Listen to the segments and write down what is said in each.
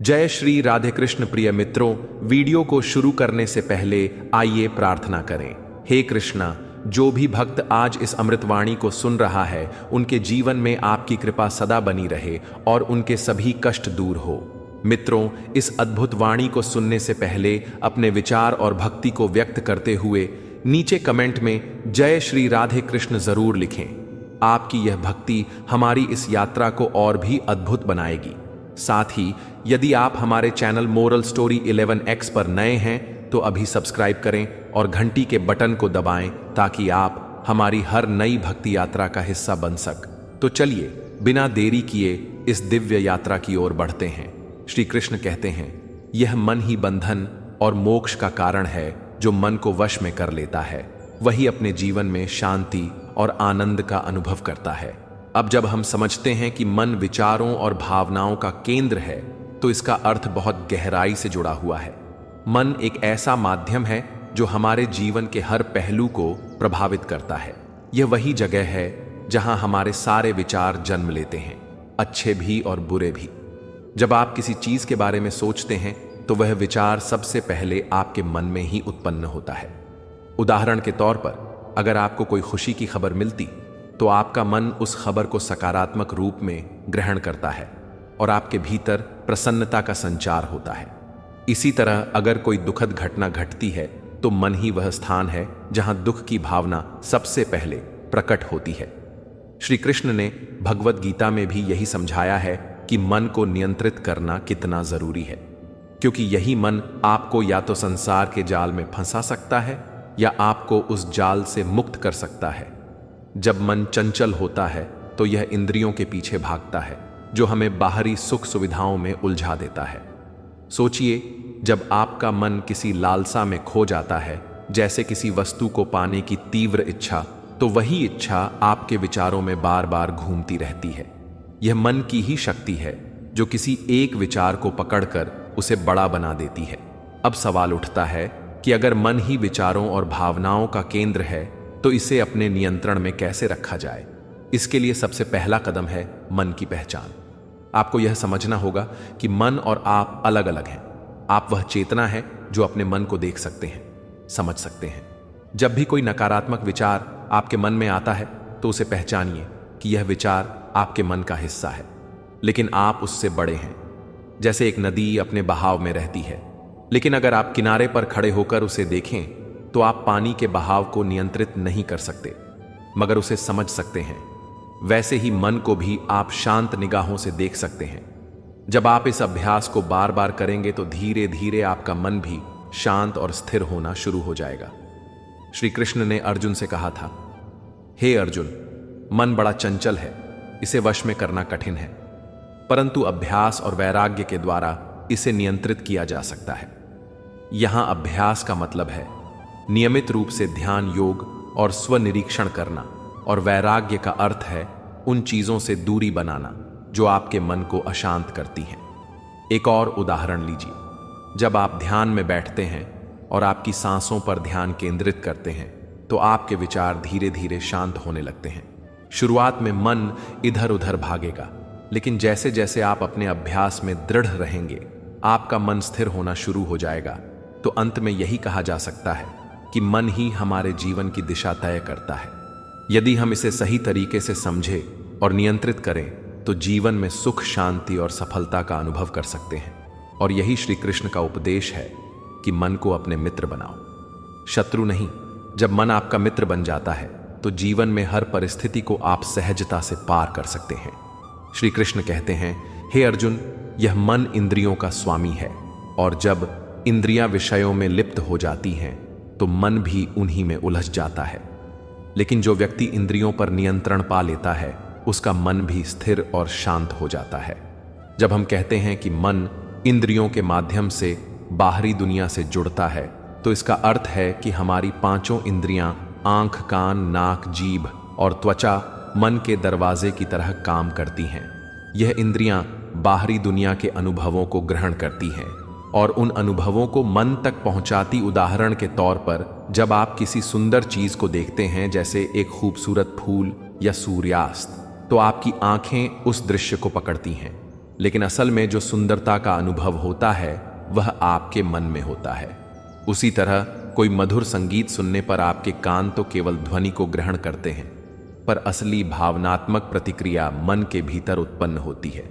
जय श्री राधे कृष्ण। प्रिय मित्रों, वीडियो को शुरू करने से पहले आइए प्रार्थना करें। हे कृष्णा, जो भी भक्त आज इस अमृतवाणी को सुन रहा है, उनके जीवन में आपकी कृपा सदा बनी रहे और उनके सभी कष्ट दूर हो। मित्रों, इस अद्भुत वाणी को सुनने से पहले अपने विचार और भक्ति को व्यक्त करते हुए नीचे कमेंट में जय श्री राधे कृष्ण जरूर लिखें। आपकी यह भक्ति हमारी इस यात्रा को और भी अद्भुत बनाएगी। साथ ही यदि आप हमारे चैनल मोरल स्टोरी 11X पर नए हैं तो अभी सब्सक्राइब करें और घंटी के बटन को दबाएं ताकि आप हमारी हर नई भक्ति यात्रा का हिस्सा बन सक। तो चलिए बिना देरी किए इस दिव्य यात्रा की ओर बढ़ते हैं। श्री कृष्ण कहते हैं, यह मन ही बंधन और मोक्ष का कारण है। जो मन को वश में कर लेता है वही अपने जीवन में शांति और आनंद का अनुभव करता है। अब जब हम समझते हैं कि मन विचारों और भावनाओं का केंद्र है तो इसका अर्थ बहुत गहराई से जुड़ा हुआ है। मन एक ऐसा माध्यम है जो हमारे जीवन के हर पहलू को प्रभावित करता है। यह वही जगह है जहां हमारे सारे विचार जन्म लेते हैं, अच्छे भी और बुरे भी। जब आप किसी चीज के बारे में सोचते हैं तो वह विचार सबसे पहले आपके मन में ही उत्पन्न होता है। उदाहरण के तौर पर, अगर आपको कोई खुशी की खबर मिलती तो आपका मन उस खबर को सकारात्मक रूप में ग्रहण करता है और आपके भीतर प्रसन्नता का संचार होता है। इसी तरह अगर कोई दुखद घटना घटती है तो मन ही वह स्थान है जहां दुख की भावना सबसे पहले प्रकट होती है। श्री कृष्ण ने भगवद गीता में भी यही समझाया है कि मन को नियंत्रित करना कितना जरूरी है, क्योंकि यही मन आपको या तो संसार के जाल में फंसा सकता है या आपको उस जाल से मुक्त कर सकता है। जब मन चंचल होता है तो यह इंद्रियों के पीछे भागता है, जो हमें बाहरी सुख सुविधाओं में उलझा देता है। सोचिए, जब आपका मन किसी लालसा में खो जाता है, जैसे किसी वस्तु को पाने की तीव्र इच्छा, तो वही इच्छा आपके विचारों में बार बार घूमती रहती है। यह मन की ही शक्ति है जो किसी एक विचार को पकड़कर उसे बड़ा बना देती है। अब सवाल उठता है कि अगर मन ही विचारों और भावनाओं का केंद्र है तो इसे अपने नियंत्रण में कैसे रखा जाए। इसके लिए सबसे पहला कदम है मन की पहचान। आपको यह समझना होगा कि मन और आप अलग अलग हैं। आप वह चेतना है जो अपने मन को देख सकते हैं, समझ सकते हैं। जब भी कोई नकारात्मक विचार आपके मन में आता है तो उसे पहचानिए कि यह विचार आपके मन का हिस्सा है, लेकिन आप उससे बड़े हैं। जैसे एक नदी अपने बहाव में रहती है, लेकिन अगर आप किनारे पर खड़े होकर उसे देखें तो आप पानी के बहाव को नियंत्रित नहीं कर सकते, मगर उसे समझ सकते हैं। वैसे ही मन को भी आप शांत निगाहों से देख सकते हैं। जब आप इस अभ्यास को बार बार करेंगे तो धीरे धीरे आपका मन भी शांत और स्थिर होना शुरू हो जाएगा। श्री कृष्ण ने अर्जुन से कहा था, हे अर्जुन, मन बड़ा चंचल है, इसे वश में करना कठिन है, परंतु अभ्यास और वैराग्य के द्वारा इसे नियंत्रित किया जा सकता है। यहां अभ्यास का मतलब है नियमित रूप से ध्यान, योग और स्वनिरीक्षण करना, और वैराग्य का अर्थ है उन चीजों से दूरी बनाना जो आपके मन को अशांत करती हैं। एक और उदाहरण लीजिए। जब आप ध्यान में बैठते हैं और आपकी सांसों पर ध्यान केंद्रित करते हैं तो आपके विचार धीरे धीरे शांत होने लगते हैं। शुरुआत में मन इधर उधर भागेगा, लेकिन जैसे जैसे आप अपने अभ्यास में दृढ़ रहेंगे, आपका मन स्थिर होना शुरू हो जाएगा। तो अंत में यही कहा जा सकता है कि मन ही हमारे जीवन की दिशा तय करता है। यदि हम इसे सही तरीके से समझें और नियंत्रित करें तो जीवन में सुख, शांति और सफलता का अनुभव कर सकते हैं। और यही श्री कृष्ण का उपदेश है कि मन को अपने मित्र बनाओ, शत्रु नहीं। जब मन आपका मित्र बन जाता है तो जीवन में हर परिस्थिति को आप सहजता से पार कर सकते हैं। श्री कृष्ण कहते हैं, हे अर्जुन, यह मन इंद्रियों का स्वामी है, और जब इंद्रियां विषयों में लिप्त हो जाती हैं तो मन भी उन्हीं में उलझ जाता है। लेकिन जो व्यक्ति इंद्रियों पर नियंत्रण पा लेता है उसका मन भी स्थिर और शांत हो जाता है। जब हम कहते हैं कि मन इंद्रियों के माध्यम से बाहरी दुनिया से जुड़ता है तो इसका अर्थ है कि हमारी पांचों इंद्रियां, आंख, कान, नाक, जीभ और त्वचा मन के दरवाजे की तरह काम करती हैं। यह इंद्रियां बाहरी दुनिया के अनुभवों को ग्रहण करती हैं और उन अनुभवों को मन तक पहुंचाती। उदाहरण के तौर पर, जब आप किसी सुंदर चीज को देखते हैं, जैसे एक खूबसूरत फूल या सूर्यास्त, तो आपकी आंखें उस दृश्य को पकड़ती हैं। लेकिन असल में जो सुंदरता का अनुभव होता है वह आपके मन में होता है। उसी तरह कोई मधुर संगीत सुनने पर आपके कान तो केवल ध्वनि को ग्रहण करते हैं, पर असली भावनात्मक प्रतिक्रिया मन के भीतर उत्पन्न होती है।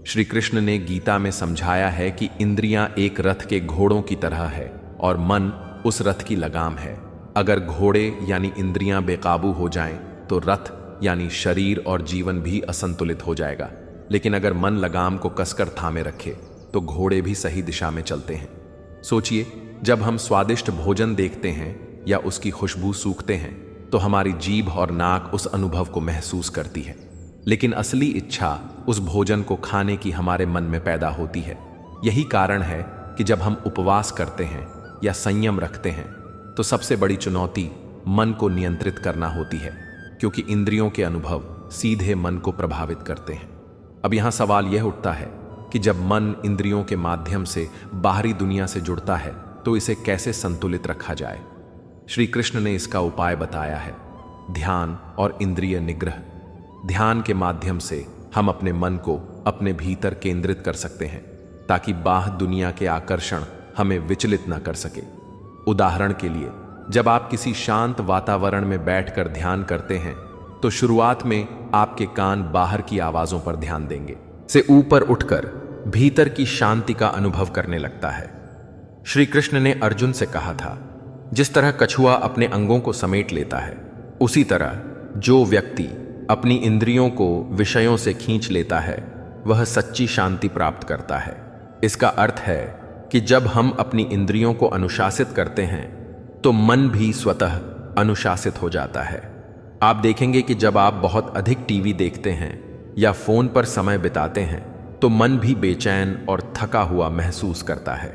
श्री कृष्ण ने गीता में समझाया है कि इंद्रियां एक रथ के घोड़ों की तरह है और मन उस रथ की लगाम है। अगर घोड़े यानी इंद्रियां बेकाबू हो जाएं, तो रथ यानी शरीर और जीवन भी असंतुलित हो जाएगा। लेकिन अगर मन लगाम को कसकर थामे रखे तो घोड़े भी सही दिशा में चलते हैं। सोचिए, जब हम स्वादिष्ट भोजन देखते हैं या उसकी खुशबू सूंघते हैं तो हमारी जीभ और नाक उस अनुभव को महसूस करती है, लेकिन असली इच्छा उस भोजन को खाने की हमारे मन में पैदा होती है। यही कारण है कि जब हम उपवास करते हैं या संयम रखते हैं तो सबसे बड़ी चुनौती मन को नियंत्रित करना होती है, क्योंकि इंद्रियों के अनुभव सीधे मन को प्रभावित करते हैं। अब यहाँ सवाल यह उठता है कि जब मन इंद्रियों के माध्यम से बाहरी दुनिया से जुड़ता है तो इसे कैसे संतुलित रखा जाए। श्री कृष्ण ने इसका उपाय बताया है, ध्यान और इंद्रिय निग्रह। ध्यान के माध्यम से हम अपने मन को अपने भीतर केंद्रित कर सकते हैं ताकि बाह्य दुनिया के आकर्षण हमें विचलित न कर सके। उदाहरण के लिए, जब आप किसी शांत वातावरण में बैठकर ध्यान करते हैं तो शुरुआत में आपके कान बाहर की आवाजों पर ध्यान देंगे, से ऊपर उठकर भीतर की शांति का अनुभव करने लगता है। श्री कृष्ण ने अर्जुन से कहा था, जिस तरह कछुआ अपने अंगों को समेट लेता है, उसी तरह जो व्यक्ति अपनी इंद्रियों को विषयों से खींच लेता है वह सच्ची शांति प्राप्त करता है। इसका अर्थ है कि जब हम अपनी इंद्रियों को अनुशासित करते हैं तो मन भी स्वतः अनुशासित हो जाता है। आप देखेंगे कि जब आप बहुत अधिक टीवी देखते हैं या फोन पर समय बिताते हैं तो मन भी बेचैन और थका हुआ महसूस करता है।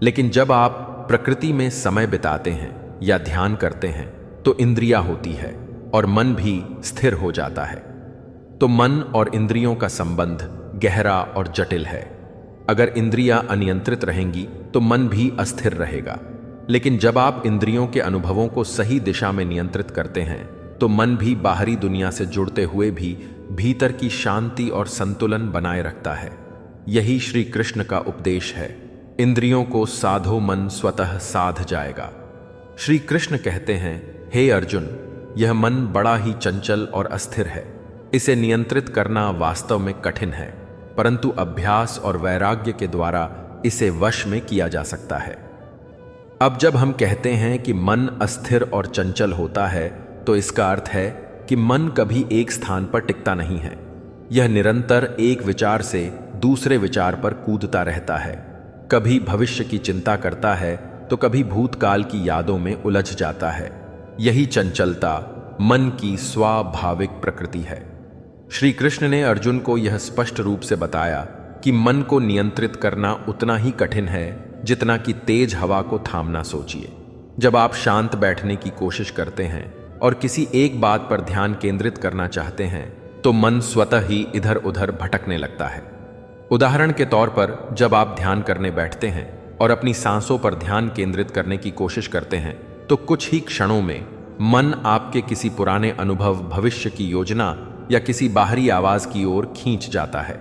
लेकिन जब आप प्रकृति में समय बिताते हैं या ध्यान करते हैं तो इंद्रियां होती है और मन भी स्थिर हो जाता है। तो मन और इंद्रियों का संबंध गहरा और जटिल है। अगर इंद्रियां अनियंत्रित रहेंगी तो मन भी अस्थिर रहेगा। लेकिन जब आप इंद्रियों के अनुभवों को सही दिशा में नियंत्रित करते हैं तो मन भी बाहरी दुनिया से जुड़ते हुए भी भीतर की शांति और संतुलन बनाए रखता है। यही श्री कृष्ण का उपदेश है, इंद्रियों को साधो मन स्वतः साध जाएगा। श्री कृष्ण कहते हैं, हे अर्जुन, यह मन बड़ा ही चंचल और अस्थिर है। इसे नियंत्रित करना वास्तव में कठिन है, परंतु अभ्यास और वैराग्य के द्वारा इसे वश में किया जा सकता है। अब जब हम कहते हैं कि मन अस्थिर और चंचल होता है तो इसका अर्थ है कि मन कभी एक स्थान पर टिकता नहीं है। यह निरंतर एक विचार से दूसरे विचार पर कूदता रहता है। कभी भविष्य की चिंता करता है तो कभी भूतकाल की यादों में उलझ जाता है। यही चंचलता मन की स्वाभाविक प्रकृति है। श्री कृष्ण ने अर्जुन को यह स्पष्ट रूप से बताया कि मन को नियंत्रित करना उतना ही कठिन है जितना कि तेज हवा को थामना। सोचिए, जब आप शांत बैठने की कोशिश करते हैं और किसी एक बात पर ध्यान केंद्रित करना चाहते हैं तो मन स्वतः ही इधर उधर भटकने लगता है। उदाहरण के तौर पर, जब आप ध्यान करने बैठते हैं और अपनी सांसों पर ध्यान केंद्रित करने की कोशिश करते हैं तो कुछ ही क्षणों में मन आपके किसी पुराने अनुभव, भविष्य की योजना या किसी बाहरी आवाज की ओर खींच जाता है।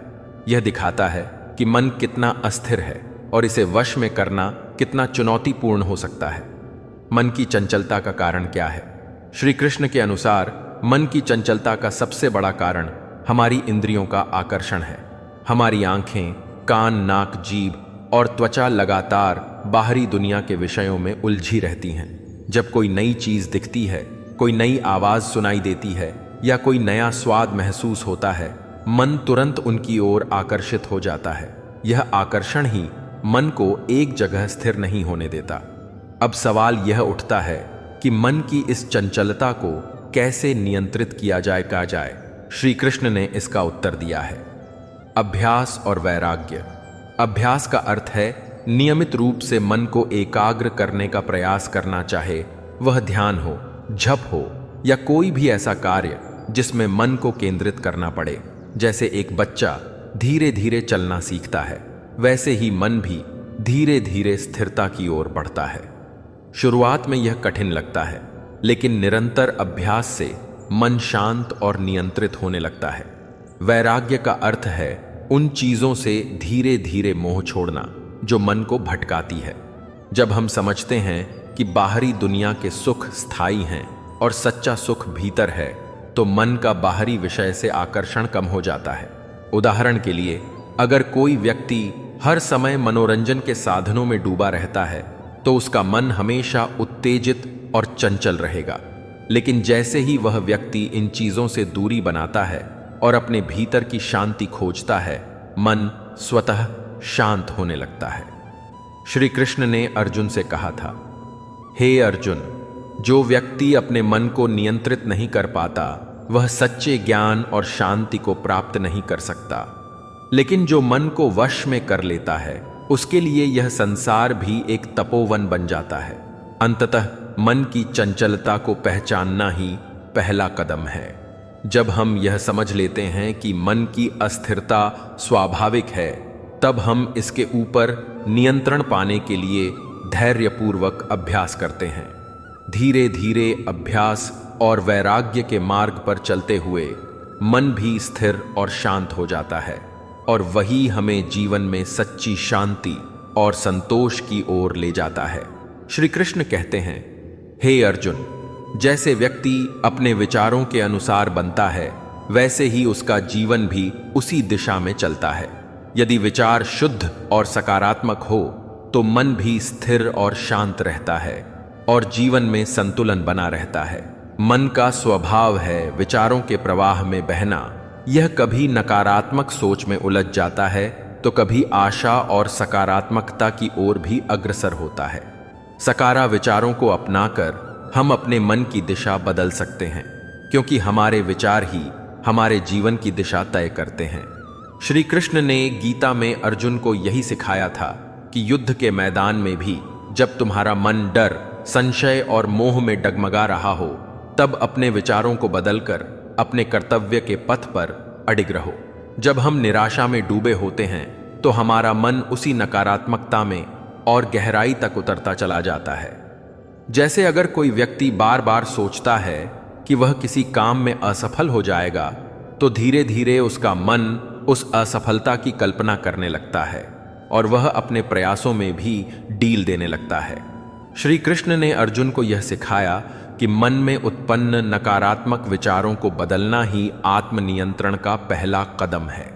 यह दिखाता है कि मन कितना अस्थिर है और इसे वश में करना कितना चुनौतीपूर्ण हो सकता है। मन की चंचलता का कारण क्या है? श्री कृष्ण के अनुसार मन की चंचलता का सबसे बड़ा कारण हमारी इंद्रियों का आकर्षण है। हमारी आंखें, कान, नाक, जीभ और त्वचा लगातार बाहरी दुनिया के विषयों में उलझी रहती हैं। जब कोई नई चीज दिखती है, कोई नई आवाज सुनाई देती है या कोई नया स्वाद महसूस होता है, मन तुरंत उनकी ओर आकर्षित हो जाता है। यह आकर्षण ही मन को एक जगह स्थिर नहीं होने देता। अब सवाल यह उठता है कि मन की इस चंचलता को कैसे नियंत्रित किया जाए। श्री कृष्ण ने इसका उत्तर दिया है, अभ्यास और वैराग्य। अभ्यास का अर्थ है नियमित रूप से मन को एकाग्र करने का प्रयास करना, चाहे वह ध्यान हो, जप हो या कोई भी ऐसा कार्य जिसमें मन को केंद्रित करना पड़े। जैसे एक बच्चा धीरे धीरे चलना सीखता है, वैसे ही मन भी धीरे धीरे स्थिरता की ओर बढ़ता है। शुरुआत में यह कठिन लगता है, लेकिन निरंतर अभ्यास से मन शांत और नियंत्रित होने लगता है। वैराग्य का अर्थ है उन चीजों से धीरे धीरे मोह छोड़ना जो मन को भटकाती है। जब हम समझते हैं कि बाहरी दुनिया के सुख स्थायी हैं और सच्चा सुख भीतर है, तो मन का बाहरी विषय से आकर्षण कम हो जाता है। उदाहरण के लिए, अगर कोई व्यक्ति हर समय मनोरंजन के साधनों में डूबा रहता है तो उसका मन हमेशा उत्तेजित और चंचल रहेगा। लेकिन जैसे ही वह व्यक्ति इन चीजों से दूरी बनाता है और अपने भीतर की शांति खोजता है, मन स्वतः शांत होने लगता है। श्री कृष्ण ने अर्जुन से कहा था, हे अर्जुन, जो व्यक्ति अपने मन को नियंत्रित नहीं कर पाता वह सच्चे ज्ञान और शांति को प्राप्त नहीं कर सकता। लेकिन जो मन को वश में कर लेता है उसके लिए यह संसार भी एक तपोवन बन जाता है। अंततः मन की चंचलता को पहचानना ही पहला कदम है। जब हम यह समझ लेते हैं कि मन की अस्थिरता स्वाभाविक है, तब हम इसके ऊपर नियंत्रण पाने के लिए धैर्यपूर्वक अभ्यास करते हैं। धीरे धीरे अभ्यास और वैराग्य के मार्ग पर चलते हुए मन भी स्थिर और शांत हो जाता है, और वही हमें जीवन में सच्ची शांति और संतोष की ओर ले जाता है। श्री कृष्ण कहते हैं, हे अर्जुन, जैसे व्यक्ति अपने विचारों के अनुसार बनता है, वैसे ही उसका जीवन भी उसी दिशा में चलता है। यदि विचार शुद्ध और सकारात्मक हो तो मन भी स्थिर और शांत रहता है और जीवन में संतुलन बना रहता है। मन का स्वभाव है विचारों के प्रवाह में बहना। यह कभी नकारात्मक सोच में उलझ जाता है तो कभी आशा और सकारात्मकता की ओर भी अग्रसर होता है। सकारा विचारों को अपनाकर हम अपने मन की दिशा बदल सकते हैं, क्योंकि हमारे विचार ही हमारे जीवन की दिशा तय करते हैं। श्री कृष्ण ने गीता में अर्जुन को यही सिखाया था कि युद्ध के मैदान में भी जब तुम्हारा मन डर, संशय और मोह में डगमगा रहा हो, तब अपने विचारों को बदलकर अपने कर्तव्य के पथ पर अडिग रहो। जब हम निराशा में डूबे होते हैं तो हमारा मन उसी नकारात्मकता में और गहराई तक उतरता चला जाता है। जैसे अगर कोई व्यक्ति बार बार सोचता है कि वह किसी काम में असफल हो जाएगा, तो धीरे धीरे उसका मन उस असफलता की कल्पना करने लगता है और वह अपने प्रयासों में भी ढील देने लगता है। श्री कृष्ण ने अर्जुन को यह सिखाया कि मन में उत्पन्न नकारात्मक विचारों को बदलना ही आत्मनियंत्रण का पहला कदम है।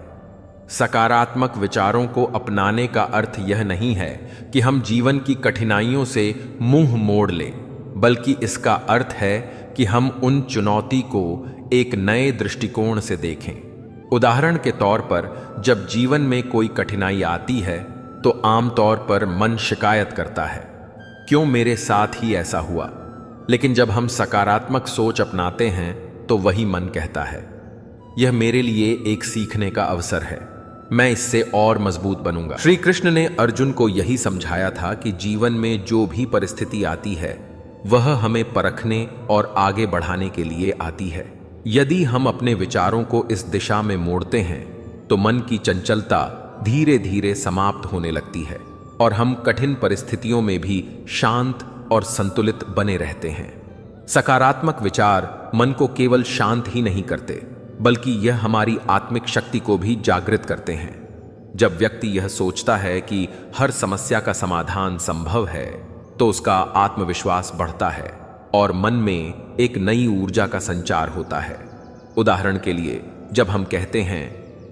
सकारात्मक विचारों को अपनाने का अर्थ यह नहीं है कि हम जीवन की कठिनाइयों से मुंह मोड़ लें, बल्कि इसका अर्थ है कि हम उन चुनौती को एक नए दृष्टिकोण से देखें। उदाहरण के तौर पर, जब जीवन में कोई कठिनाई आती है तो आमतौर पर मन शिकायत करता है, क्यों मेरे साथ ही ऐसा हुआ। लेकिन जब हम सकारात्मक सोच अपनाते हैं तो वही मन कहता है, यह मेरे लिए एक सीखने का अवसर है, मैं इससे और मजबूत बनूंगा। श्री कृष्ण ने अर्जुन को यही समझाया था कि जीवन में जो भी परिस्थिति आती है वह हमें परखने और आगे बढ़ाने के लिए आती है। यदि हम अपने विचारों को इस दिशा में मोड़ते हैं तो मन की चंचलता धीरे धीरे समाप्त होने लगती है और हम कठिन परिस्थितियों में भी शांत और संतुलित बने रहते हैं। सकारात्मक विचार मन को केवल शांत ही नहीं करते, बल्कि यह हमारी आत्मिक शक्ति को भी जागृत करते हैं। जब व्यक्ति यह सोचता है कि हर समस्या का समाधान संभव है, तो उसका आत्मविश्वास बढ़ता है और मन में एक नई ऊर्जा का संचार होता है। उदाहरण के लिए, जब हम कहते हैं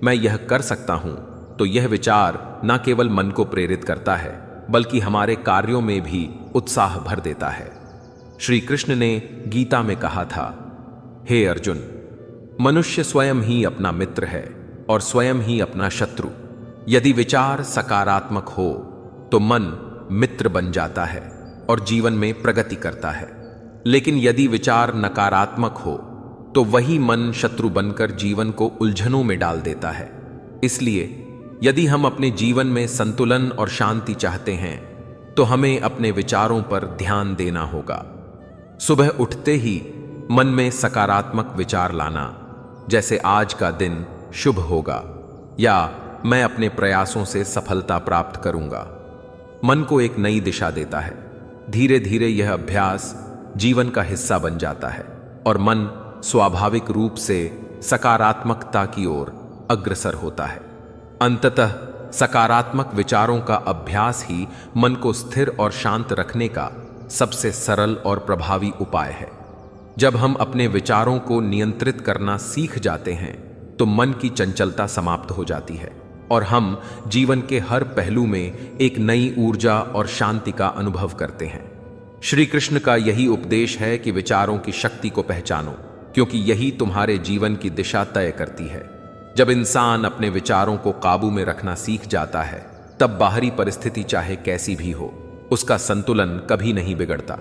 मैं यह कर सकता हूं, तो यह विचार न केवल मन को प्रेरित करता है, बल्कि हमारे कार्यों में भी उत्साह भर देता है। श्री कृष्ण ने गीता में कहा था, हे अर्जुन, मनुष्य स्वयं ही अपना मित्र है और स्वयं ही अपना शत्रु। यदि विचार सकारात्मक हो तो मन मित्र बन जाता है और जीवन में प्रगति करता है। लेकिन यदि विचार नकारात्मक हो तो वही मन शत्रु बनकर जीवन को उलझनों में डाल देता है। इसलिए यदि हम अपने जीवन में संतुलन और शांति चाहते हैं तो हमें अपने विचारों पर ध्यान देना होगा। सुबह उठते ही मन में सकारात्मक विचार लाना, जैसे आज का दिन शुभ होगा या मैं अपने प्रयासों से सफलता प्राप्त करूंगा, मन को एक नई दिशा देता है। धीरे धीरे यह अभ्यास जीवन का हिस्सा बन जाता है और मन स्वाभाविक रूप से सकारात्मकता की ओर अग्रसर होता है। अंततः सकारात्मक विचारों का अभ्यास ही मन को स्थिर और शांत रखने का सबसे सरल और प्रभावी उपाय है। जब हम अपने विचारों को नियंत्रित करना सीख जाते हैं तो मन की चंचलता समाप्त हो जाती है और हम जीवन के हर पहलू में एक नई ऊर्जा और शांति का अनुभव करते हैं। श्री कृष्ण का यही उपदेश है कि विचारों की शक्ति को पहचानो, क्योंकि यही तुम्हारे जीवन की दिशा तय करती है। जब इंसान अपने विचारों को काबू में रखना सीख जाता है, तब बाहरी परिस्थिति चाहे कैसी भी हो, उसका संतुलन कभी नहीं बिगड़ता।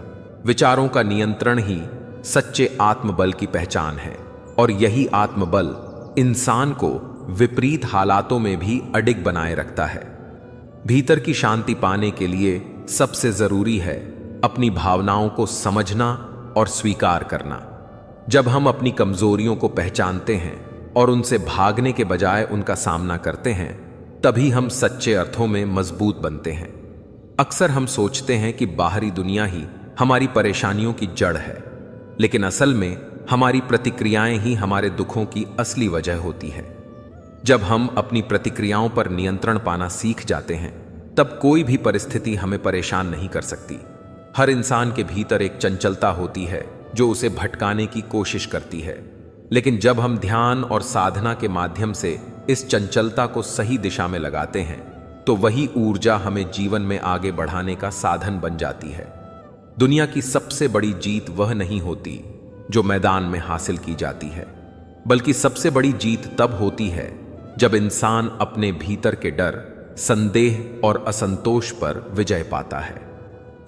विचारों का नियंत्रण ही सच्चे आत्मबल की पहचान है और यही आत्मबल इंसान को विपरीत हालातों में भी अडिग बनाए रखता है। भीतर की शांति पाने के लिए सबसे जरूरी है अपनी भावनाओं को समझना और स्वीकार करना। जब हम अपनी कमजोरियों को पहचानते हैं और उनसे भागने के बजाय उनका सामना करते हैं, तभी हम सच्चे अर्थों में मजबूत बनते हैं। अक्सर हम सोचते हैं कि बाहरी दुनिया ही हमारी परेशानियों की जड़ है, लेकिन असल में हमारी प्रतिक्रियाएं ही हमारे दुखों की असली वजह होती है। जब हम अपनी प्रतिक्रियाओं पर नियंत्रण पाना सीख जाते हैं, तब कोई भी परिस्थिति हमें परेशान नहीं कर सकती। हर इंसान के भीतर एक चंचलता होती है जो उसे भटकाने की कोशिश करती है, लेकिन जब हम ध्यान और साधना के माध्यम से इस चंचलता को सही दिशा में लगाते हैं, तो वही ऊर्जा हमें जीवन में आगे बढ़ाने का साधन बन जाती है। दुनिया की सबसे बड़ी जीत वह नहीं होती जो मैदान में हासिल की जाती है, बल्कि सबसे बड़ी जीत तब होती है जब इंसान अपने भीतर के डर, संदेह और असंतोष पर विजय पाता है।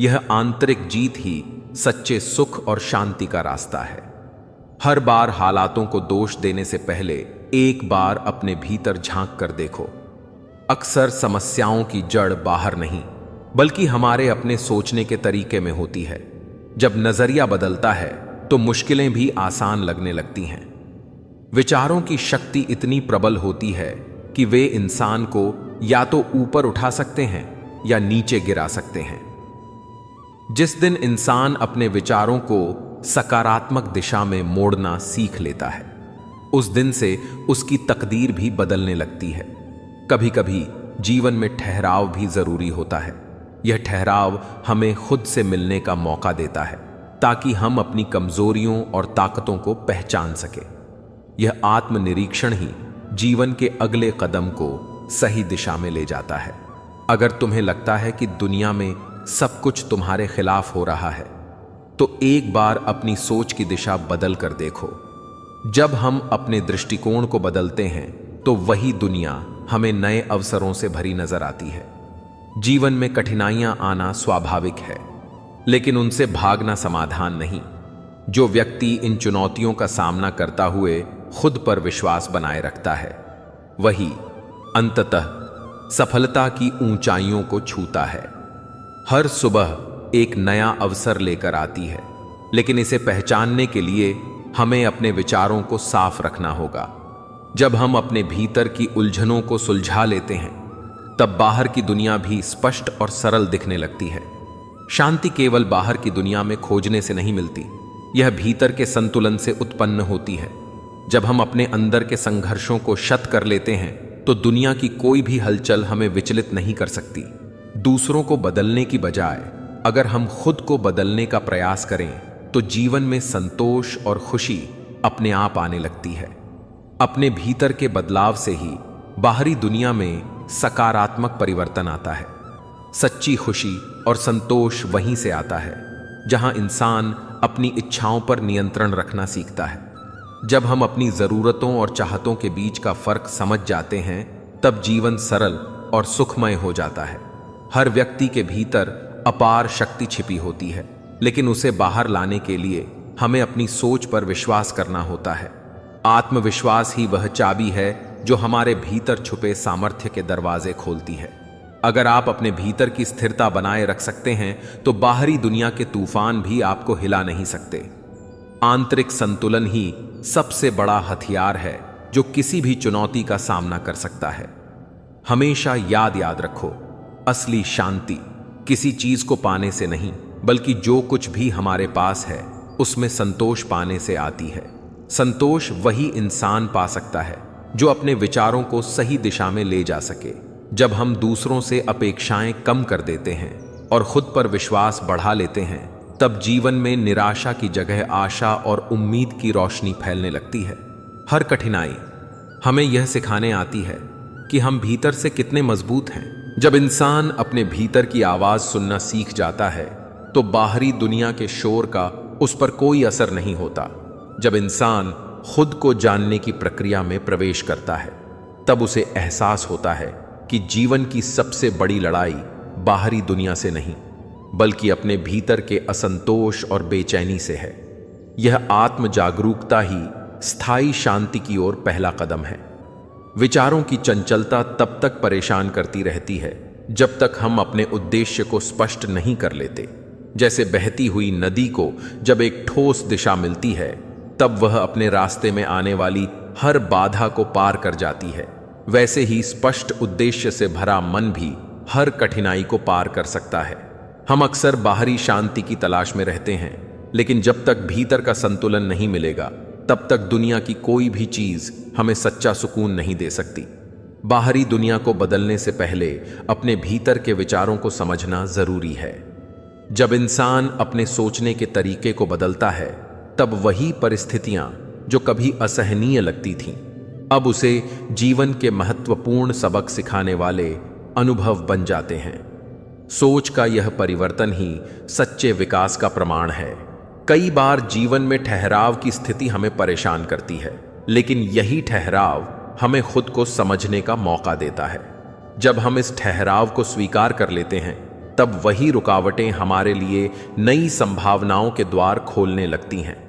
यह आंतरिक जीत ही सच्चे सुख और शांति का रास्ता है। हर बार हालातों को दोष देने से पहले एक बार अपने भीतर झांक कर देखो। अक्सर समस्याओं की जड़ बाहर नहीं, बल्कि हमारे अपने सोचने के तरीके में होती है। जब नजरिया बदलता है तो मुश्किलें भी आसान लगने लगती हैं। विचारों की शक्ति इतनी प्रबल होती है कि वे इंसान को या तो ऊपर उठा सकते हैं या नीचे गिरा सकते हैं। जिस दिन इंसान अपने विचारों को सकारात्मक दिशा में मोड़ना सीख लेता है, उस दिन से उसकी तकदीर भी बदलने लगती है। कभी कभी जीवन में ठहराव भी जरूरी होता है। यह ठहराव हमें खुद से मिलने का मौका देता है, ताकि हम अपनी कमजोरियों और ताकतों को पहचान सके। यह आत्मनिरीक्षण ही जीवन के अगले कदम को सही दिशा में ले जाता है। अगर तुम्हें लगता है कि दुनिया में सब कुछ तुम्हारे खिलाफ हो रहा है, तो एक बार अपनी सोच की दिशा बदल कर देखो। जब हम अपने दृष्टिकोण को बदलते हैं, तो वही दुनिया हमें नए अवसरों से भरी नजर आती है। जीवन में कठिनाइयां आना स्वाभाविक है, लेकिन उनसे भागना समाधान नहीं। जो व्यक्ति इन चुनौतियों का सामना करता हुए खुद पर विश्वास बनाए रखता है, वही अंततः सफलता की ऊंचाइयों को छूता है। हर सुबह एक नया अवसर लेकर आती है, लेकिन इसे पहचानने के लिए हमें अपने विचारों को साफ रखना होगा। जब हम अपने भीतर की उलझनों को सुलझा लेते हैं, तब बाहर की दुनिया भी स्पष्ट और सरल दिखने लगती है। शांति केवल बाहर की दुनिया में खोजने से नहीं मिलती, यह भीतर के संतुलन से उत्पन्न होती है। जब हम अपने अंदर के संघर्षों को शत कर लेते हैं, तो दुनिया की कोई भी हलचल हमें विचलित नहीं कर सकती। दूसरों को बदलने की बजाय अगर हम खुद को बदलने का प्रयास करें, तो जीवन में संतोष और खुशी अपने आप आने लगती है। अपने भीतर के बदलाव से ही बाहरी दुनिया में सकारात्मक परिवर्तन आता है। सच्ची खुशी और संतोष वहीं से आता है जहां इंसान अपनी इच्छाओं पर नियंत्रण रखना सीखता है। जब हम अपनी जरूरतों और चाहतों के बीच का फर्क समझ जाते हैं, तब जीवन सरल और सुखमय हो जाता है। हर व्यक्ति के भीतर अपार शक्ति छिपी होती है, लेकिन उसे बाहर लाने के लिए हमें अपनी सोच पर विश्वास करना होता है। आत्मविश्वास ही वह चाबी है जो हमारे भीतर छुपे सामर्थ्य के दरवाजे खोलती है। अगर आप अपने भीतर की स्थिरता बनाए रख सकते हैं, तो बाहरी दुनिया के तूफान भी आपको हिला नहीं सकते। आंतरिक संतुलन ही सबसे बड़ा हथियार है जो किसी भी चुनौती का सामना कर सकता है। हमेशा याद रखो, असली शांति किसी चीज को पाने से नहीं, बल्कि जो कुछ भी हमारे पास है उसमें संतोष पाने से आती है। संतोष वही इंसान पा सकता है जो अपने विचारों को सही दिशा में ले जा सके। जब हम दूसरों से अपेक्षाएं कम कर देते हैं और खुद पर विश्वास बढ़ा लेते हैं, तब जीवन में निराशा की जगह आशा और उम्मीद की रोशनी फैलने लगती है। हर कठिनाई हमें यह सिखाने आती है कि हम भीतर से कितने मजबूत हैं। जब इंसान अपने भीतर की आवाज सुनना सीख जाता है तो बाहरी दुनिया के शोर का उस पर कोई असर नहीं होता। जब इंसान खुद को जानने की प्रक्रिया में प्रवेश करता है, तब उसे एहसास होता है कि जीवन की सबसे बड़ी लड़ाई बाहरी दुनिया से नहीं, बल्कि अपने भीतर के असंतोष और बेचैनी से है। यह आत्म जागरूकता ही स्थायी शांति की ओर पहला कदम है। विचारों की चंचलता तब तक परेशान करती रहती है जब तक हम अपने उद्देश्य को स्पष्ट नहीं कर लेते। जैसे बहती हुई नदी को जब एक ठोस दिशा मिलती है, तब वह अपने रास्ते में आने वाली हर बाधा को पार कर जाती है। वैसे ही स्पष्ट उद्देश्य से भरा मन भी हर कठिनाई को पार कर सकता है। हम अक्सर बाहरी शांति की तलाश में रहते हैं, लेकिन जब तक भीतर का संतुलन नहीं मिलेगा, तब तक दुनिया की कोई भी चीज हमें सच्चा सुकून नहीं दे सकती। बाहरी दुनिया को बदलने से पहले अपने भीतर के विचारों को समझना जरूरी है। जब इंसान अपने सोचने के तरीके को बदलता है, तब वही परिस्थितियां जो कभी असहनीय लगती थीं, अब उसे जीवन के महत्वपूर्ण सबक सिखाने वाले अनुभव बन जाते हैं। सोच का यह परिवर्तन ही सच्चे विकास का प्रमाण है। कई बार जीवन में ठहराव की स्थिति हमें परेशान करती है, लेकिन यही ठहराव हमें खुद को समझने का मौका देता है। जब हम इस ठहराव को स्वीकार कर लेते हैं, तब वही रुकावटें हमारे लिए नई संभावनाओं के द्वार खोलने लगती हैं।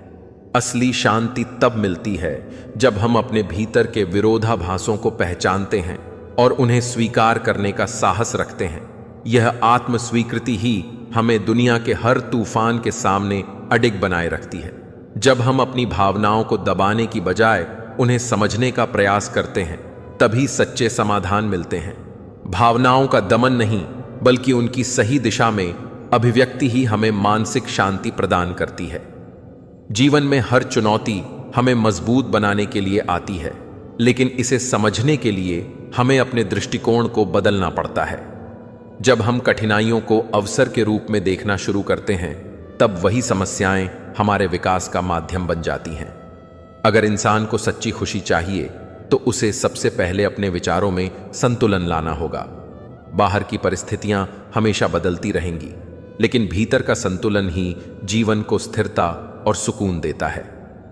असली शांति तब मिलती है जब हम अपने भीतर के विरोधाभासों को पहचानते हैं और उन्हें स्वीकार करने का साहस रखते हैं। यह आत्म स्वीकृति ही हमें दुनिया के हर तूफान के सामने अडिग बनाए रखती है। जब हम अपनी भावनाओं को दबाने की बजाय उन्हें समझने का प्रयास करते हैं, तभी सच्चे समाधान मिलते हैं। भावनाओं का दमन नहीं, बल्कि उनकी सही दिशा में अभिव्यक्ति ही हमें मानसिक शांति प्रदान करती है। जीवन में हर चुनौती हमें मजबूत बनाने के लिए आती है, लेकिन इसे समझने के लिए हमें अपने दृष्टिकोण को बदलना पड़ता है। जब हम कठिनाइयों को अवसर के रूप में देखना शुरू करते हैं, तब वही समस्याएं हमारे विकास का माध्यम बन जाती हैं। अगर इंसान को सच्ची खुशी चाहिए, तो उसे सबसे पहले अपने विचारों में संतुलन लाना होगा। बाहर की परिस्थितियां हमेशा बदलती रहेंगी, लेकिन भीतर का संतुलन ही जीवन को स्थिरता और सुकून देता है।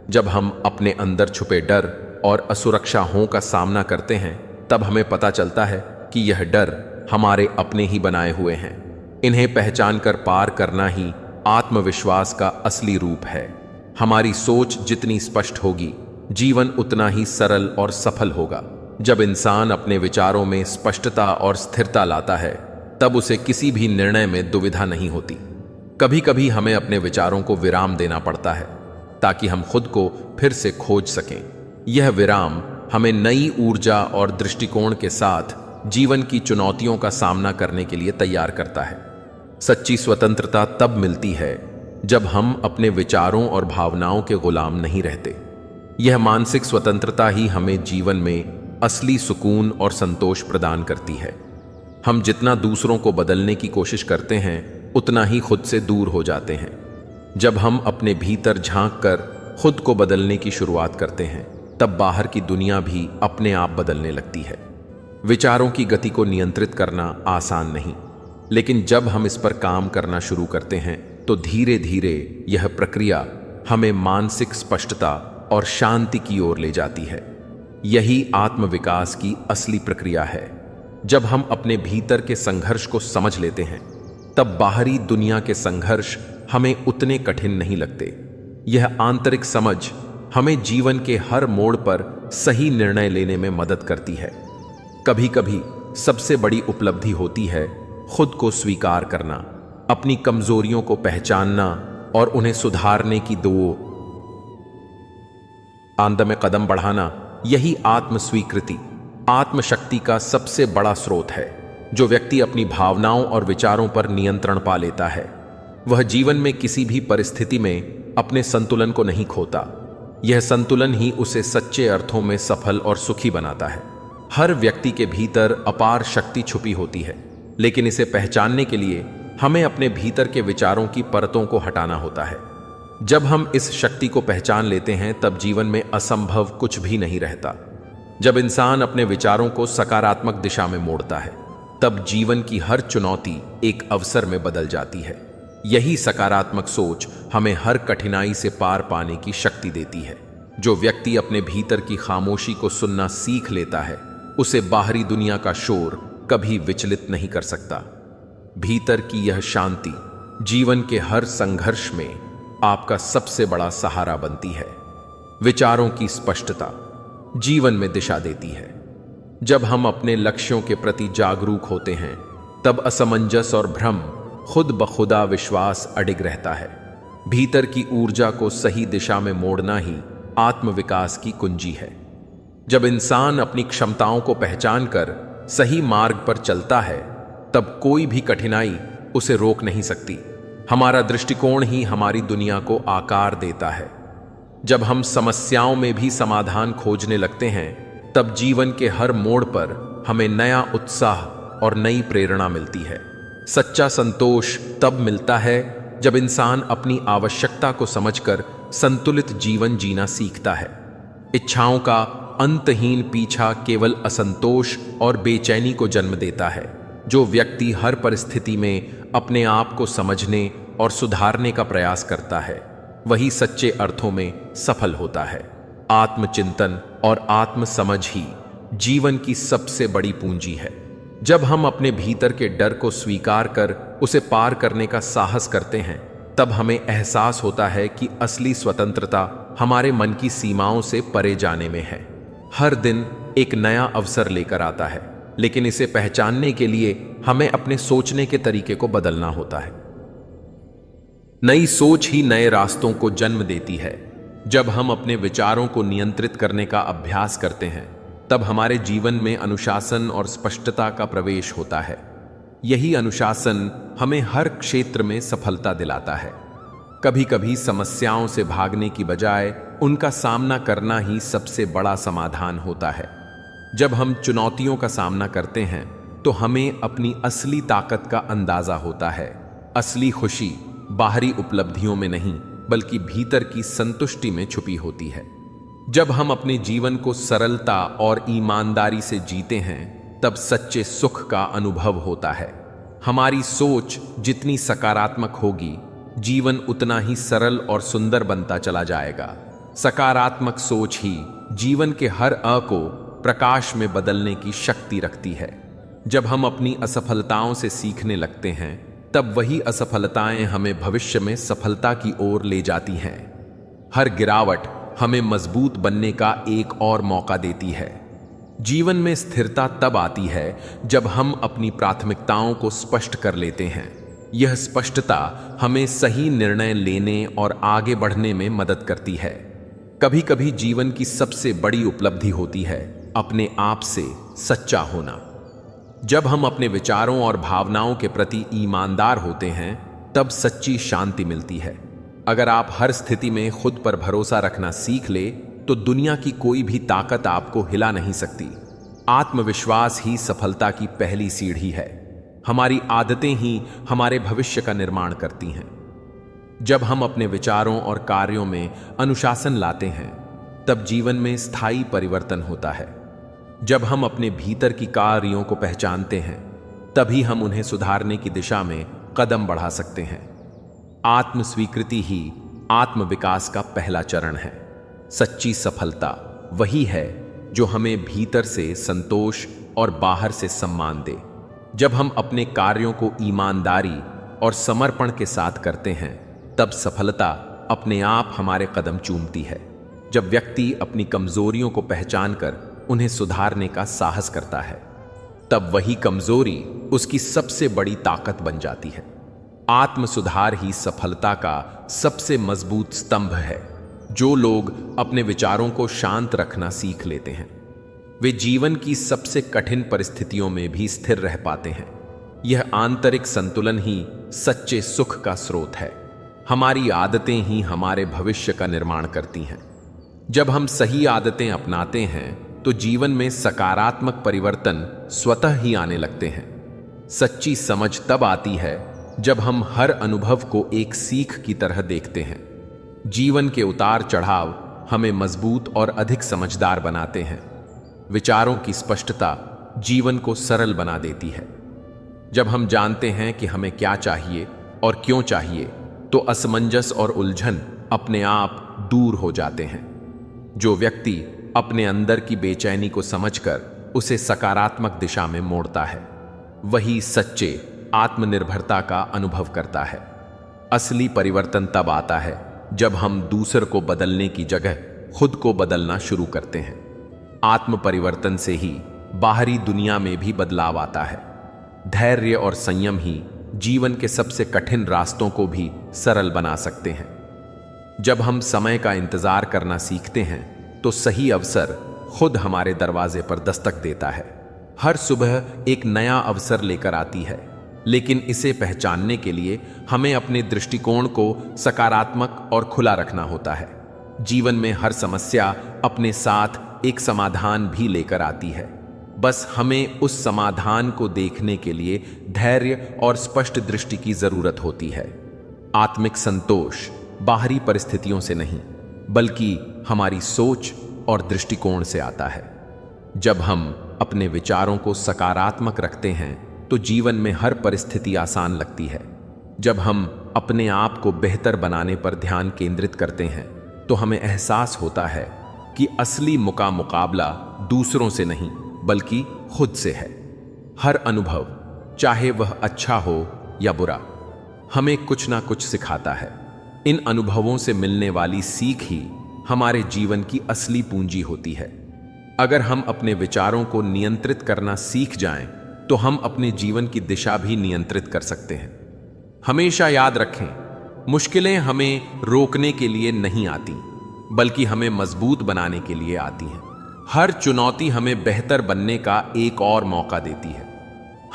जब हम अपने अंदर छुपे डर और असुरक्षाओं का सामना करते हैं, तब हमें पता चलता है कि यह डर हमारे अपने ही बनाए हुए हैं। इन्हें पहचान कर पार करना ही आत्मविश्वास का असली रूप है। हमारी सोच जितनी स्पष्ट होगी, जीवन उतना ही सरल और सफल होगा। जब इंसान अपने विचारों में स्पष्टता और स्थिरता लाता है, तब उसे किसी भी निर्णय में दुविधा नहीं होती। कभी कभी हमें अपने विचारों को विराम देना पड़ता है, ताकि हम खुद को फिर से खोज सकें। यह विराम हमें नई ऊर्जा और दृष्टिकोण के साथ जीवन की चुनौतियों का सामना करने के लिए तैयार करता है। सच्ची स्वतंत्रता तब मिलती है जब हम अपने विचारों और भावनाओं के गुलाम नहीं रहते। यह मानसिक स्वतंत्रता ही हमें जीवन में असली सुकून और संतोष प्रदान करती है। हम जितना दूसरों को बदलने की कोशिश करते हैं, उतना ही खुद से दूर हो जाते हैं। जब हम अपने भीतर झांक कर खुद को बदलने की शुरुआत करते हैं, तब बाहर की दुनिया भी अपने आप बदलने लगती है। विचारों की गति को नियंत्रित करना आसान नहीं, लेकिन जब हम इस पर काम करना शुरू करते हैं, तो धीरे धीरे यह प्रक्रिया हमें मानसिक स्पष्टता और शांति की ओर ले जाती है। यही आत्मविकास की असली प्रक्रिया है। जब हम अपने भीतर के संघर्ष को समझ लेते हैं, तब बाहरी दुनिया के संघर्ष हमें उतने कठिन नहीं लगते। यह आंतरिक समझ हमें जीवन के हर मोड़ पर सही निर्णय लेने में मदद करती है। कभी कभी सबसे बड़ी उपलब्धि होती है खुद को स्वीकार करना, अपनी कमजोरियों को पहचानना और उन्हें सुधारने की में कदम बढ़ाना। यही आत्म स्वीकृति आत्मशक्ति का सबसे बड़ा स्रोत है। जो व्यक्ति अपनी भावनाओं और विचारों पर नियंत्रण पा लेता है, वह जीवन में किसी भी परिस्थिति में अपने संतुलन को नहीं खोता। यह संतुलन ही उसे सच्चे अर्थों में सफल और सुखी बनाता है। हर व्यक्ति के भीतर अपार शक्ति छुपी होती है, लेकिन इसे पहचानने के लिए हमें अपने भीतर के विचारों की परतों को हटाना होता है। जब हम इस शक्ति को पहचान लेते हैं, तब जीवन में असंभव कुछ भी नहीं रहता। जब इंसान अपने विचारों को सकारात्मक दिशा में मोड़ता है, तब जीवन की हर चुनौती एक अवसर में बदल जाती है। यही सकारात्मक सोच हमें हर कठिनाई से पार पाने की शक्ति देती है। जो व्यक्ति अपने भीतर की खामोशी को सुनना सीख लेता है, उसे बाहरी दुनिया का शोर कभी विचलित नहीं कर सकता। भीतर की यह शांति जीवन के हर संघर्ष में आपका सबसे बड़ा सहारा बनती है। विचारों की स्पष्टता जीवन में दिशा देती है। जब हम अपने लक्ष्यों के प्रति जागरूक होते हैं, तब असमंजस और भ्रम खुद ब खुदा विश्वास अडिग रहता है। भीतर की ऊर्जा को सही दिशा में मोड़ना ही आत्मविकास की कुंजी है। जब इंसान अपनी क्षमताओं को पहचान कर सही मार्ग पर चलता है, तब कोई भी कठिनाई उसे रोक नहीं सकती। हमारा दृष्टिकोण ही हमारी दुनिया को आकार देता है। जब हम समस्याओं में भी समाधान खोजने लगते हैं, तब जीवन के हर मोड़ पर हमें नया उत्साह और नई प्रेरणा मिलती है। सच्चा संतोष तब मिलता है जब इंसान अपनी आवश्यकता को समझकर संतुलित जीवन जीना सीखता है। इच्छाओं का अंतहीन पीछा केवल असंतोष और बेचैनी को जन्म देता है। जो व्यक्ति हर परिस्थिति में अपने आप को समझने और सुधारने का प्रयास करता है, वही सच्चे अर्थों में सफल होता है। आत्मचिंतन और आत्मसमझ ही जीवन की सबसे बड़ी पूंजी है। जब हम अपने भीतर के डर को स्वीकार कर उसे पार करने का साहस करते हैं, तब हमें एहसास होता है कि असली स्वतंत्रता हमारे मन की सीमाओं से परे जाने में है। हर दिन एक नया अवसर लेकर आता है, लेकिन इसे पहचानने के लिए हमें अपने सोचने के तरीके को बदलना होता है। नई सोच ही नए रास्तों को जन्म देती है। जब हम अपने विचारों को नियंत्रित करने का अभ्यास करते हैं, तब हमारे जीवन में अनुशासन और स्पष्टता का प्रवेश होता है। यही अनुशासन हमें हर क्षेत्र में सफलता दिलाता है। कभी कभी समस्याओं से भागने की बजाय उनका सामना करना ही सबसे बड़ा समाधान होता है। जब हम चुनौतियों का सामना करते हैं, तो हमें अपनी असली ताकत का अंदाजा होता है। असली खुशी बाहरी उपलब्धियों में नहीं, बल्कि भीतर की संतुष्टि में छुपी होती है। जब हम अपने जीवन को सरलता और ईमानदारी से जीते हैं, तब सच्चे सुख का अनुभव होता है। हमारी सोच जितनी सकारात्मक होगी, जीवन उतना ही सरल और सुंदर बनता चला जाएगा। सकारात्मक सोच ही जीवन के हर अ को प्रकाश में बदलने की शक्ति रखती है। जब हम अपनी असफलताओं से सीखने लगते हैं, तब वही असफलताएं हमें भविष्य में सफलता की ओर ले जाती हैं। हर गिरावट हमें मजबूत बनने का एक और मौका देती है। जीवन में स्थिरता तब आती है जब हम अपनी प्राथमिकताओं को स्पष्ट कर लेते हैं। यह स्पष्टता हमें सही निर्णय लेने और आगे बढ़ने में मदद करती है। कभी कभी जीवन की सबसे बड़ी उपलब्धि होती है अपने आप से सच्चा होना। जब हम अपने विचारों और भावनाओं के प्रति ईमानदार होते हैं, तब सच्ची शांति मिलती है। अगर आप हर स्थिति में खुद पर भरोसा रखना सीख ले, तो दुनिया की कोई भी ताकत आपको हिला नहीं सकती। आत्मविश्वास ही सफलता की पहली सीढ़ी है। हमारी आदतें ही हमारे भविष्य का निर्माण करती हैं। जब हम अपने विचारों और कार्यों में अनुशासन लाते हैं, तब जीवन में स्थायी परिवर्तन होता है। जब हम अपने भीतर की कार्यों को पहचानते हैं, तभी हम उन्हें सुधारने की दिशा में कदम बढ़ा सकते हैं। आत्म स्वीकृति ही आत्मविकास का पहला चरण है। सच्ची सफलता वही है जो हमें भीतर से संतोष और बाहर से सम्मान दे। जब हम अपने कार्यों को ईमानदारी और समर्पण के साथ करते हैं, तब सफलता अपने आप हमारे कदम चूमती है। जब व्यक्ति अपनी कमजोरियों को पहचानकर उन्हें सुधारने का साहस करता है, तब वही कमजोरी उसकी सबसे बड़ी ताकत बन जाती है। आत्म सुधार ही सफलता का सबसे मजबूत स्तंभ है। जो लोग अपने विचारों को शांत रखना सीख लेते हैं, वे जीवन की सबसे कठिन परिस्थितियों में भी स्थिर रह पाते हैं। यह आंतरिक संतुलन ही सच्चे सुख का स्रोत है। हमारी आदतें ही हमारे भविष्य का निर्माण करती हैं। जब हम सही आदतें अपनाते हैं तो जीवन में सकारात्मक परिवर्तन स्वतः ही आने लगते हैं। सच्ची समझ तब आती है जब हम हर अनुभव को एक सीख की तरह देखते हैं। जीवन के उतार चढ़ाव हमें मजबूत और अधिक समझदार बनाते हैं। विचारों की स्पष्टता जीवन को सरल बना देती है। जब हम जानते हैं कि हमें क्या चाहिए और क्यों चाहिए, तो असमंजस और उलझन अपने आप दूर हो जाते हैं। जो व्यक्ति अपने अंदर की बेचैनी को समझकर उसे सकारात्मक दिशा में मोड़ता है, वही सच्चे आत्मनिर्भरता का अनुभव करता है। असली परिवर्तन तब आता है जब हम दूसर को बदलने की जगह खुद को बदलना शुरू करते हैं। आत्म परिवर्तन से ही बाहरी दुनिया में भी बदलाव आता है। धैर्य और संयम ही जीवन के सबसे कठिन रास्तों को भी सरल बना सकते हैं। जब हम समय का इंतजार करना सीखते हैं तो सही अवसर खुद हमारे दरवाजे पर दस्तक देता है। हर सुबह एक नया अवसर लेकर आती है, लेकिन इसे पहचानने के लिए हमें अपने दृष्टिकोण को सकारात्मक और खुला रखना होता है। जीवन में हर समस्या अपने साथ एक समाधान भी लेकर आती है। बस हमें उस समाधान को देखने के लिए धैर्य और स्पष्ट दृष्टि की जरूरत होती है। आत्मिक संतोष बाहरी परिस्थितियों से नहीं, बल्कि हमारी सोच और दृष्टिकोण से आता है। जब हम अपने विचारों को सकारात्मक रखते हैं तो जीवन में हर परिस्थिति आसान लगती है। जब हम अपने आप को बेहतर बनाने पर ध्यान केंद्रित करते हैं तो हमें एहसास होता है कि असली मुकाबला दूसरों से नहीं बल्कि खुद से है। हर अनुभव, चाहे वह अच्छा हो या बुरा, हमें कुछ ना कुछ सिखाता है। इन अनुभवों से मिलने वाली सीख ही हमारे जीवन की असली पूंजी होती है। अगर हम अपने विचारों को नियंत्रित करना सीख जाएं, तो हम अपने जीवन की दिशा भी नियंत्रित कर सकते हैं। हमेशा याद रखें, मुश्किलें हमें रोकने के लिए नहीं आती, बल्कि हमें मजबूत बनाने के लिए आती हैं। हर चुनौती हमें बेहतर बनने का एक और मौका देती है।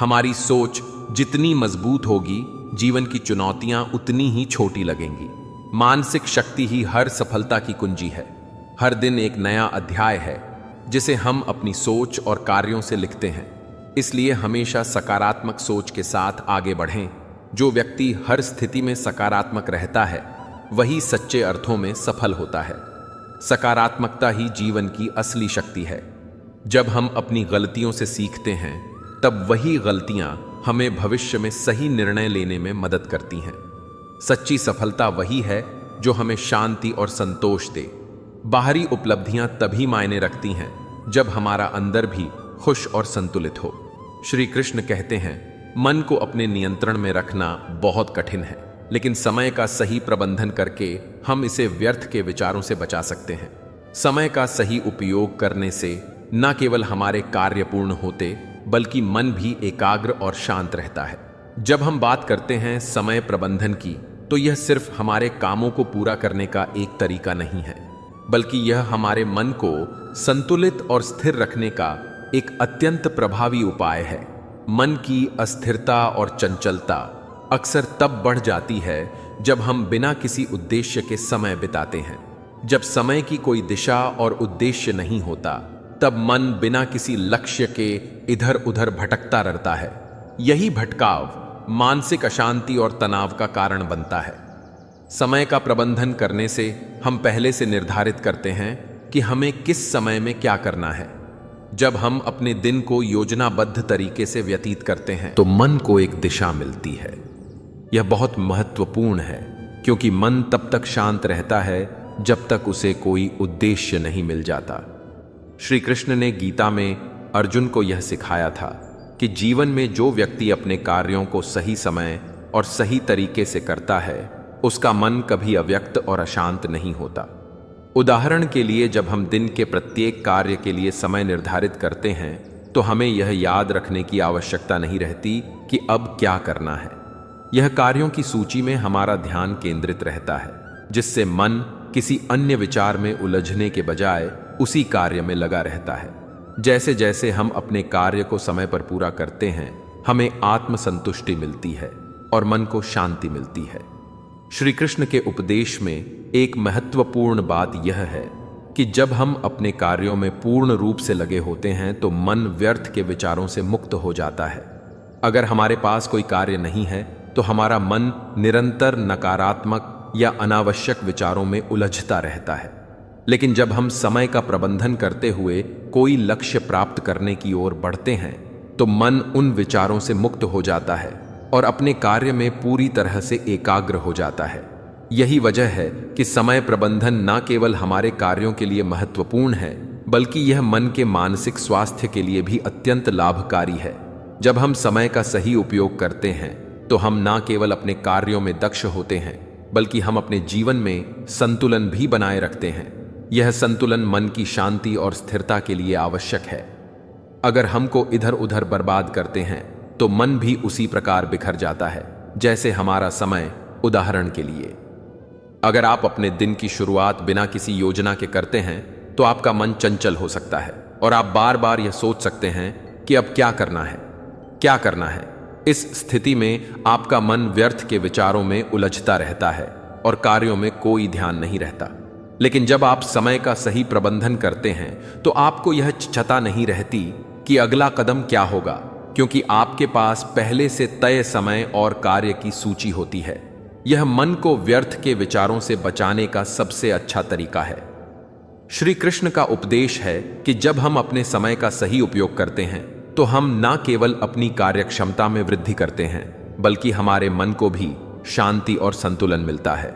हमारी सोच जितनी मजबूत होगी, जीवन की चुनौतियां उतनी ही छोटी लगेंगी। मानसिक शक्ति ही हर सफलता की कुंजी है। हर दिन एक नया अध्याय है जिसे हम अपनी सोच और कार्यों से लिखते हैं। इसलिए हमेशा सकारात्मक सोच के साथ आगे बढ़ें। जो व्यक्ति हर स्थिति में सकारात्मक रहता है, वही सच्चे अर्थों में सफल होता है। सकारात्मकता ही जीवन की असली शक्ति है। जब हम अपनी गलतियों से सीखते हैं, तब वही गलतियां हमें भविष्य में सही निर्णय लेने में मदद करती हैं। सच्ची सफलता वही है जो हमें शांति और संतोष दे। बाहरी उपलब्धियां तभी मायने रखती हैं जब हमारा अंदर भी खुश और संतुलित हो। श्री कृष्ण कहते हैं, मन को अपने नियंत्रण में रखना बहुत कठिन है, लेकिन समय का सही प्रबंधन करके हम इसे व्यर्थ के विचारों से बचा सकते हैं। समय का सही उपयोग करने से न केवल हमारे कार्य पूर्ण होते, बल्कि मन भी एकाग्र और शांत रहता है। जब हम बात करते हैं समय प्रबंधन की, तो यह सिर्फ हमारे कामों को पूरा करने का एक तरीका नहीं है, बल्कि यह हमारे मन को संतुलित और स्थिर रखने का एक अत्यंत प्रभावी उपाय है। मन की अस्थिरता और चंचलता अक्सर तब बढ़ जाती है जब हम बिना किसी उद्देश्य के समय बिताते हैं। जब समय की कोई दिशा और उद्देश्य नहीं होता, तब मन बिना किसी लक्ष्य के इधर उधर भटकता रहता है। यही भटकाव मानसिक अशांति और तनाव का कारण बनता है। समय का प्रबंधन करने से हम पहले से निर्धारित करते हैं कि हमें किस समय में क्या करना है। जब हम अपने दिन को योजनाबद्ध तरीके से व्यतीत करते हैं, तो मन को एक दिशा मिलती है। यह बहुत महत्वपूर्ण है, क्योंकि मन तब तक शांत रहता है जब तक उसे कोई उद्देश्य नहीं मिल जाता। श्री कृष्ण ने गीता में अर्जुन को यह सिखाया था कि जीवन में जो व्यक्ति अपने कार्यों को सही समय और सही तरीके से करता है, उसका मन कभी अव्यक्त और अशांत नहीं होता। उदाहरण के लिए, जब हम दिन के प्रत्येक कार्य के लिए समय निर्धारित करते हैं, तो हमें यह याद रखने की आवश्यकता नहीं रहती कि अब क्या करना है। यह कार्यों की सूची में हमारा ध्यान केंद्रित रहता है, जिससे मन किसी अन्य विचार में उलझने के बजाय उसी कार्य में लगा रहता है। जैसे जैसे हम अपने कार्य को समय पर पूरा करते हैं, हमें आत्मसंतुष्टि मिलती है और मन को शांति मिलती है। श्री कृष्ण के उपदेश में एक महत्वपूर्ण बात यह है कि जब हम अपने कार्यों में पूर्ण रूप से लगे होते हैं तो मन व्यर्थ के विचारों से मुक्त हो जाता है। अगर हमारे पास कोई कार्य नहीं है तो हमारा मन निरंतर नकारात्मक या अनावश्यक विचारों में उलझता रहता है। लेकिन जब हम समय का प्रबंधन करते हुए कोई लक्ष्य प्राप्त करने की ओर बढ़ते हैं तो मन उन विचारों से मुक्त हो जाता है और अपने कार्य में पूरी तरह से एकाग्र हो जाता है। यही वजह है कि समय प्रबंधन न केवल हमारे कार्यों के लिए महत्वपूर्ण है, बल्कि यह मन के मानसिक स्वास्थ्य के लिए भी अत्यंत लाभकारी है। जब हम समय का सही उपयोग करते हैं तो हम न केवल अपने कार्यों में दक्ष होते हैं, बल्कि हम अपने जीवन में संतुलन भी बनाए रखते हैं। यह संतुलन मन की शांति और स्थिरता के लिए आवश्यक है। अगर हमको इधर उधर बर्बाद करते हैं तो मन भी उसी प्रकार बिखर जाता है जैसे हमारा समय। उदाहरण के लिए, अगर आप अपने दिन की शुरुआत बिना किसी योजना के करते हैं तो आपका मन चंचल हो सकता है और आप बार बार यह सोच सकते हैं कि अब क्या करना है। इस स्थिति में आपका मन व्यर्थ के विचारों में उलझता रहता है और कार्यों में कोई ध्यान नहीं रहता। लेकिन जब आप समय का सही प्रबंधन करते हैं तो आपको यह चिंता नहीं रहती कि अगला कदम क्या होगा, क्योंकि आपके पास पहले से तय समय और कार्य की सूची होती है। यह मन को व्यर्थ के विचारों से बचाने का सबसे अच्छा तरीका है। श्री कृष्ण का उपदेश है कि जब हम अपने समय का सही उपयोग करते हैं तो हम न केवल अपनी कार्यक्षमता में वृद्धि करते हैं, बल्कि हमारे मन को भी शांति और संतुलन मिलता है।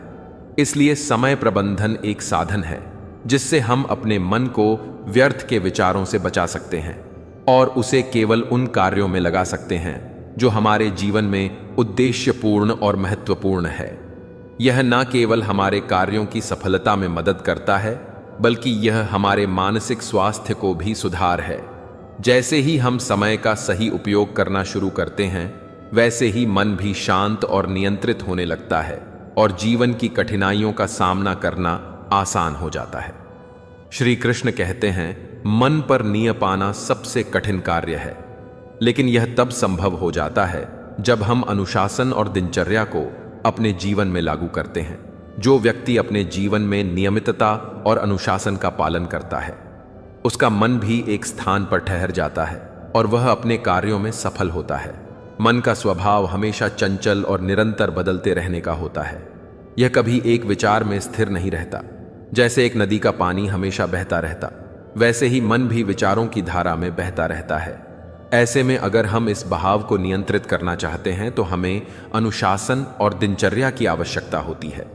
इसलिए समय प्रबंधन एक साधन है जिससे हम अपने मन को व्यर्थ के विचारों से बचा सकते हैं और उसे केवल उन कार्यों में लगा सकते हैं जो हमारे जीवन में उद्देश्यपूर्ण और महत्वपूर्ण है। यह न केवल हमारे कार्यों की सफलता में मदद करता है, बल्कि यह हमारे मानसिक स्वास्थ्य को भी सुधार है। जैसे ही हम समय का सही उपयोग करना शुरू करते हैं, वैसे ही मन भी शांत और नियंत्रित होने लगता है और जीवन की कठिनाइयों का सामना करना आसान हो जाता है। श्री कृष्ण कहते हैं, मन पर नियंत्रण पाना सबसे कठिन कार्य है, लेकिन यह तब संभव हो जाता है जब हम अनुशासन और दिनचर्या को अपने जीवन में लागू करते हैं। जो व्यक्ति अपने जीवन में नियमितता और अनुशासन का पालन करता है, उसका मन भी एक स्थान पर ठहर जाता है और वह अपने कार्यों में सफल होता है। मन का स्वभाव हमेशा चंचल और निरंतर बदलते रहने का होता है। यह कभी एक विचार में स्थिर नहीं रहता। जैसे एक नदी का पानी हमेशा बहता रहता, वैसे ही मन भी विचारों की धारा में बहता रहता है। ऐसे में अगर हम इस बहाव को नियंत्रित करना चाहते हैं तो हमें अनुशासन और दिनचर्या की आवश्यकता होती है।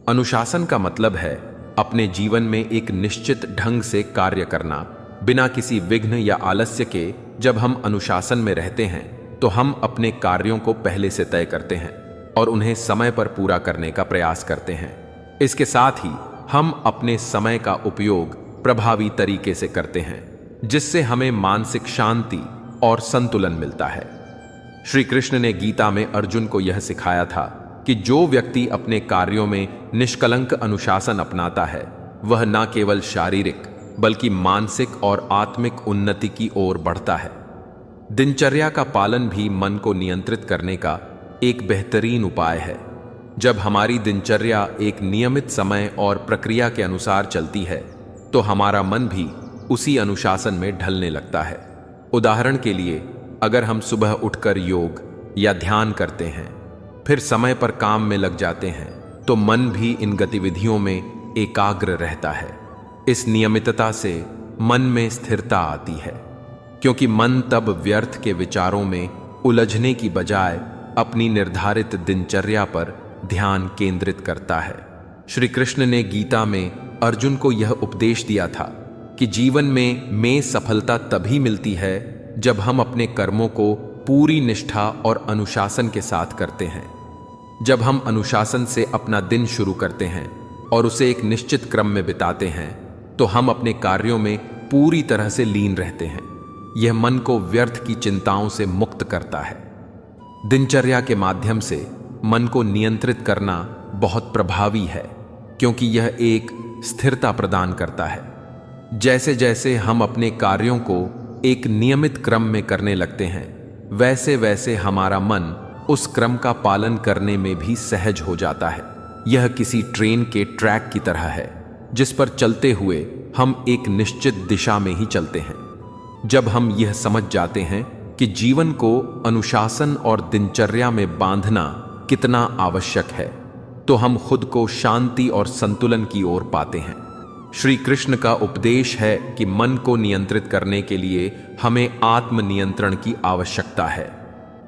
अनुशासन का मतलब है अपने जीवन में एक निश्चित ढंग से कार्य करना, बिना किसी विघ्न या आलस्य के। जब हम अनुशासन में रहते हैं तो हम अपने कार्यों को पहले से तय करते हैं और उन्हें समय पर पूरा करने का प्रयास करते हैं। इसके साथ ही हम अपने समय का उपयोग प्रभावी तरीके से करते हैं, जिससे हमें मानसिक शांति और संतुलन मिलता है। श्री कृष्ण ने गीता में अर्जुन को यह सिखाया था कि जो व्यक्ति अपने कार्यों में निष्कलंक अनुशासन अपनाता है, वह न केवल शारीरिक बल्कि मानसिक और आत्मिक उन्नति की ओर बढ़ता है। दिनचर्या का पालन भी मन को नियंत्रित करने का एक बेहतरीन उपाय है। जब हमारी दिनचर्या एक नियमित समय और प्रक्रिया के अनुसार चलती है तो हमारा मन भी उसी अनुशासन में ढलने लगता है। उदाहरण के लिए, अगर हम सुबह उठकर योग या ध्यान करते हैं, फिर समय पर काम में लग जाते हैं, तो मन भी इन गतिविधियों में एकाग्र रहता है। इस नियमितता से मन में स्थिरता आती है, क्योंकि मन तब व्यर्थ के विचारों में उलझने की बजाय अपनी निर्धारित दिनचर्या पर ध्यान केंद्रित करता है। श्री कृष्ण ने गीता में अर्जुन को यह उपदेश दिया था कि जीवन में सफलता तभी मिलती है जब हम अपने कर्मों को पूरी निष्ठा और अनुशासन के साथ करते हैं। जब हम अनुशासन से अपना दिन शुरू करते हैं और उसे एक निश्चित क्रम में बिताते हैं, तो हम अपने कार्यों में पूरी तरह से लीन रहते हैं। यह मन को व्यर्थ की चिंताओं से मुक्त करता है। दिनचर्या के माध्यम से मन को नियंत्रित करना बहुत प्रभावी है, क्योंकि यह एक स्थिरता प्रदान करता है। जैसे जैसे हम अपने कार्यों को एक नियमित क्रम में करने लगते हैं, वैसे वैसे हमारा मन उस क्रम का पालन करने में भी सहज हो जाता है। यह किसी ट्रेन के ट्रैक की तरह है। जिस पर चलते हुए हम एक निश्चित दिशा में ही चलते हैं। जब हम यह समझ जाते हैं कि जीवन को अनुशासन और दिनचर्या में बांधना कितना आवश्यक है, तो हम खुद को शांति और संतुलन की ओर पाते हैं। श्री कृष्ण का उपदेश है कि मन को नियंत्रित करने के लिए हमें आत्मनियंत्रण की आवश्यकता है,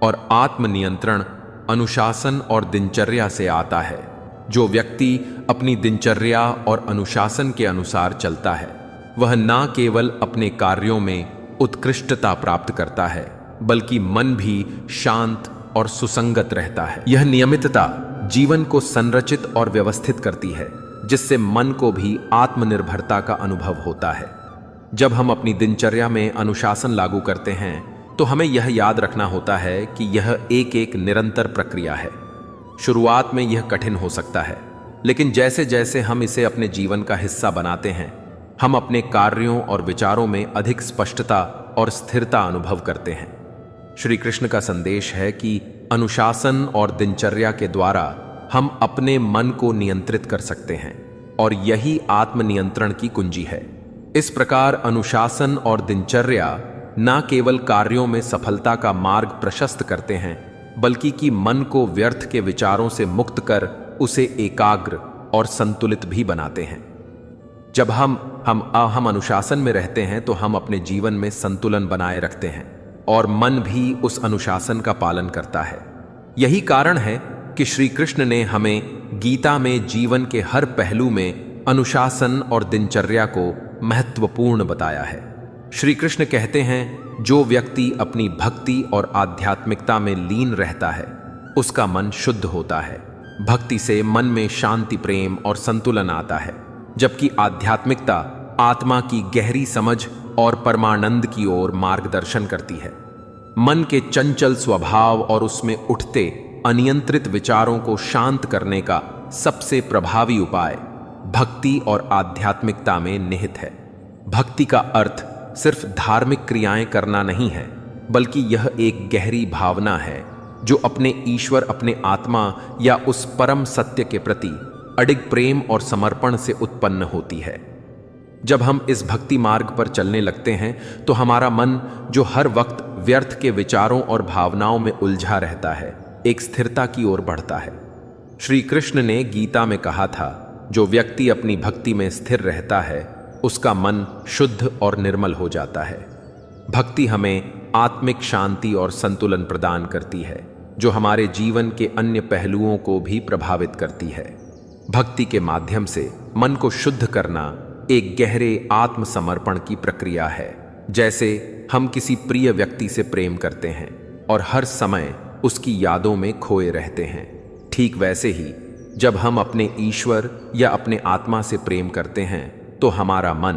और आत्मनियंत्रण अनुशासन और दिनचर्या से आता है। जो व्यक्ति अपनी दिनचर्या और अनुशासन के अनुसार चलता है, वह न केवल अपने कार्यों में उत्कृष्टता प्राप्त करता है, बल्कि मन भी शांत और सुसंगत रहता है। यह नियमितता जीवन को संरचित और व्यवस्थित करती है, जिससे मन को भी आत्मनिर्भरता का अनुभव होता है। जब हम अपनी दिनचर्या में अनुशासन लागू करते हैं, तो हमें यह याद रखना होता है कि यह एक निरंतर प्रक्रिया है। शुरुआत में यह कठिन हो सकता है, लेकिन जैसे जैसे हम इसे अपने जीवन का हिस्सा बनाते हैं, हम अपने कार्यों और विचारों में अधिक स्पष्टता और स्थिरता अनुभव करते हैं। श्री कृष्ण का संदेश है कि अनुशासन और दिनचर्या के द्वारा हम अपने मन को नियंत्रित कर सकते हैं, और यही आत्मनियंत्रण की कुंजी है। इस प्रकार अनुशासन और दिनचर्या न केवल कार्यों में सफलता का मार्ग प्रशस्त करते हैं, बल्कि कि मन को व्यर्थ के विचारों से मुक्त कर उसे एकाग्र और संतुलित भी बनाते हैं। जब हम अनुशासन में रहते हैं, तो हम अपने जीवन में संतुलन बनाए रखते हैं, और मन भी उस अनुशासन का पालन करता है। यही कारण है कि श्री कृष्ण ने हमें गीता में जीवन के हर पहलू में अनुशासन और दिनचर्या को महत्वपूर्ण बताया है। श्री कृष्ण कहते हैं, जो व्यक्ति अपनी भक्ति और आध्यात्मिकता में लीन रहता है, उसका मन शुद्ध होता है। भक्ति से मन में शांति, प्रेम और संतुलन आता है, जबकि आध्यात्मिकता आत्मा की गहरी समझ और परमानंद की ओर मार्गदर्शन करती है। मन के चंचल स्वभाव और उसमें उठते अनियंत्रित विचारों को शांत करने का सबसे प्रभावी उपाय भक्ति और आध्यात्मिकता में निहित है। भक्ति का अर्थ सिर्फ धार्मिक क्रियाएं करना नहीं है, बल्कि यह एक गहरी भावना है जो अपने ईश्वर, अपने आत्मा या उस परम सत्य के प्रति अडिग प्रेम और समर्पण से उत्पन्न होती है। जब हम इस भक्ति मार्ग पर चलने लगते हैं, तो हमारा मन, जो हर वक्त व्यर्थ के विचारों और भावनाओं में उलझा रहता है, एक स्थिरता की ओर बढ़ता है। श्री कृष्ण ने गीता में कहा था, जो व्यक्ति अपनी भक्ति में स्थिर रहता है, उसका मन शुद्ध और निर्मल हो जाता है। भक्ति हमें आत्मिक शांति और संतुलन प्रदान करती है, जो हमारे जीवन के अन्य पहलुओं को भी प्रभावित करती है। भक्ति के माध्यम से मन को शुद्ध करना एक गहरे आत्मसमर्पण की प्रक्रिया है। जैसे हम किसी प्रिय व्यक्ति से प्रेम करते हैं और हर समय उसकी यादों में खोए रहते हैं, ठीक वैसे ही जब हम अपने ईश्वर या अपने आत्मा से प्रेम करते हैं, तो हमारा मन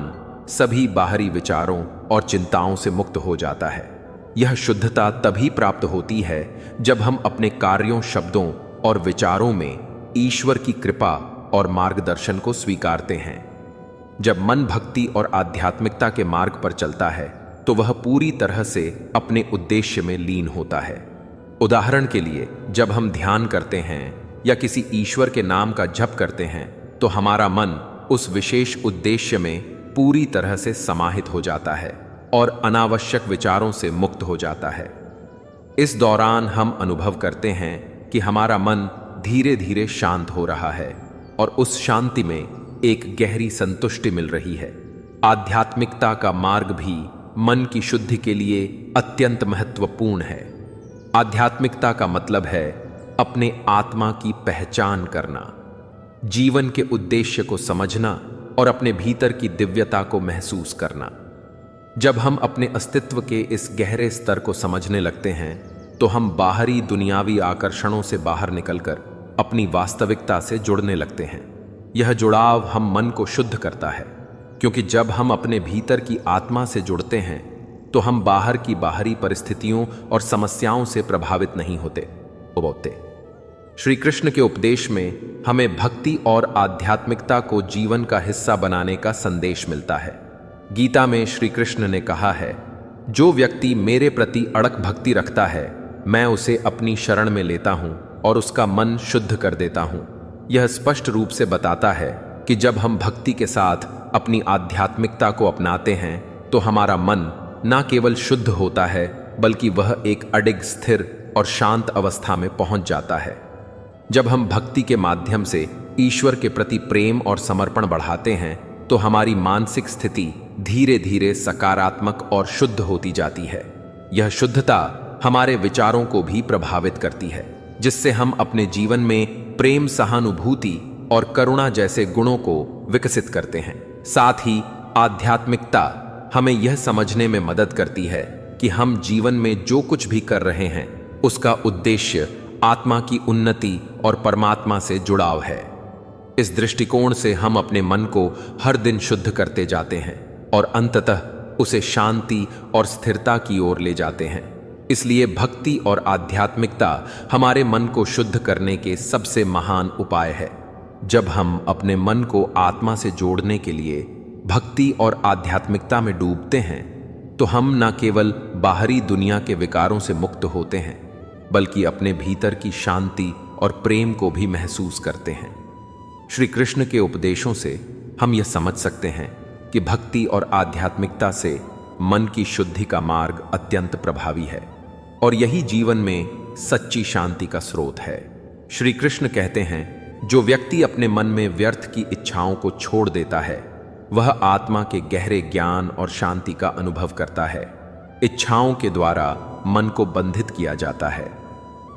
सभी बाहरी विचारों और चिंताओं से मुक्त हो जाता है। यह शुद्धता तभी प्राप्त होती है जब हम अपने कार्यों, शब्दों और विचारों में ईश्वर की कृपा और मार्गदर्शन को स्वीकारते हैं। जब मन भक्ति और आध्यात्मिकता के मार्ग पर चलता है, तो वह पूरी तरह से अपने उद्देश्य में लीन होता है। उदाहरण के लिए, जब हम ध्यान करते हैं या किसी ईश्वर के नाम का जप करते हैं, तो हमारा मन उस विशेष उद्देश्य में पूरी तरह से समाहित हो जाता है और अनावश्यक विचारों से मुक्त हो जाता है। इस दौरान हम अनुभव करते हैं कि हमारा मन धीरे धीरे शांत हो रहा है, और उस शांति में एक गहरी संतुष्टि मिल रही है। आध्यात्मिकता का मार्ग भी मन की शुद्धि के लिए अत्यंत महत्वपूर्ण है। आध्यात्मिकता का मतलब है अपने आत्मा की पहचान करना, जीवन के उद्देश्य को समझना और अपने भीतर की दिव्यता को महसूस करना। जब हम अपने अस्तित्व के इस गहरे स्तर को समझने लगते हैं, तो हम बाहरी दुनियावी आकर्षणों से बाहर निकलकर अपनी वास्तविकता से जुड़ने लगते हैं। यह जुड़ाव हम मन को शुद्ध करता है, क्योंकि जब हम अपने भीतर की आत्मा से जुड़ते हैं, तो हम बाहर की बाहरी परिस्थितियों और समस्याओं से प्रभावित नहीं होते। श्री कृष्ण के उपदेश में हमें भक्ति और आध्यात्मिकता को जीवन का हिस्सा बनाने का संदेश मिलता है। गीता में श्री कृष्ण ने कहा है, जो व्यक्ति मेरे प्रति अड़क भक्ति रखता है, मैं उसे अपनी शरण में लेता हूं और उसका मन शुद्ध कर देता हूं। यह स्पष्ट रूप से बताता है कि जब हम भक्ति के साथ अपनी आध्यात्मिकता को अपनाते हैं तो हमारा मन न केवल शुद्ध होता है बल्कि वह एक अडिग, स्थिर और शांत अवस्था में पहुंच जाता है। जब हम भक्ति के माध्यम से ईश्वर के प्रति प्रेम और समर्पण बढ़ाते हैं तो हमारी मानसिक स्थिति धीरे धीरे सकारात्मक और शुद्ध होती जाती है। यह शुद्धता हमारे विचारों को भी प्रभावित करती है, जिससे हम अपने जीवन में प्रेम, सहानुभूति और करुणा जैसे गुणों को विकसित करते हैं। साथ ही आध्यात्मिकता हमें यह समझने में मदद करती है कि हम जीवन में जो कुछ भी कर रहे हैं उसका उद्देश्य आत्मा की उन्नति और परमात्मा से जुड़ाव है। इस दृष्टिकोण से हम अपने मन को हर दिन शुद्ध करते जाते हैं और अंततः उसे शांति और स्थिरता की ओर ले जाते हैं। इसलिए भक्ति और आध्यात्मिकता हमारे मन को शुद्ध करने के सबसे महान उपाय है। जब हम अपने मन को आत्मा से जोड़ने के लिए भक्ति और आध्यात्मिकता में डूबते हैं तो हम न केवल बाहरी दुनिया के विकारों से मुक्त होते हैं बल्कि अपने भीतर की शांति और प्रेम को भी महसूस करते हैं। श्री कृष्ण के उपदेशों से हम यह समझ सकते हैं कि भक्ति और आध्यात्मिकता से मन की शुद्धि का मार्ग अत्यंत प्रभावी है और यही जीवन में सच्ची शांति का स्रोत है। श्री कृष्ण कहते हैं, जो व्यक्ति अपने मन में व्यर्थ की इच्छाओं को छोड़ देता है वह आत्मा के गहरे ज्ञान और शांति का अनुभव करता है। इच्छाओं के द्वारा मन को बंधित किया जाता है,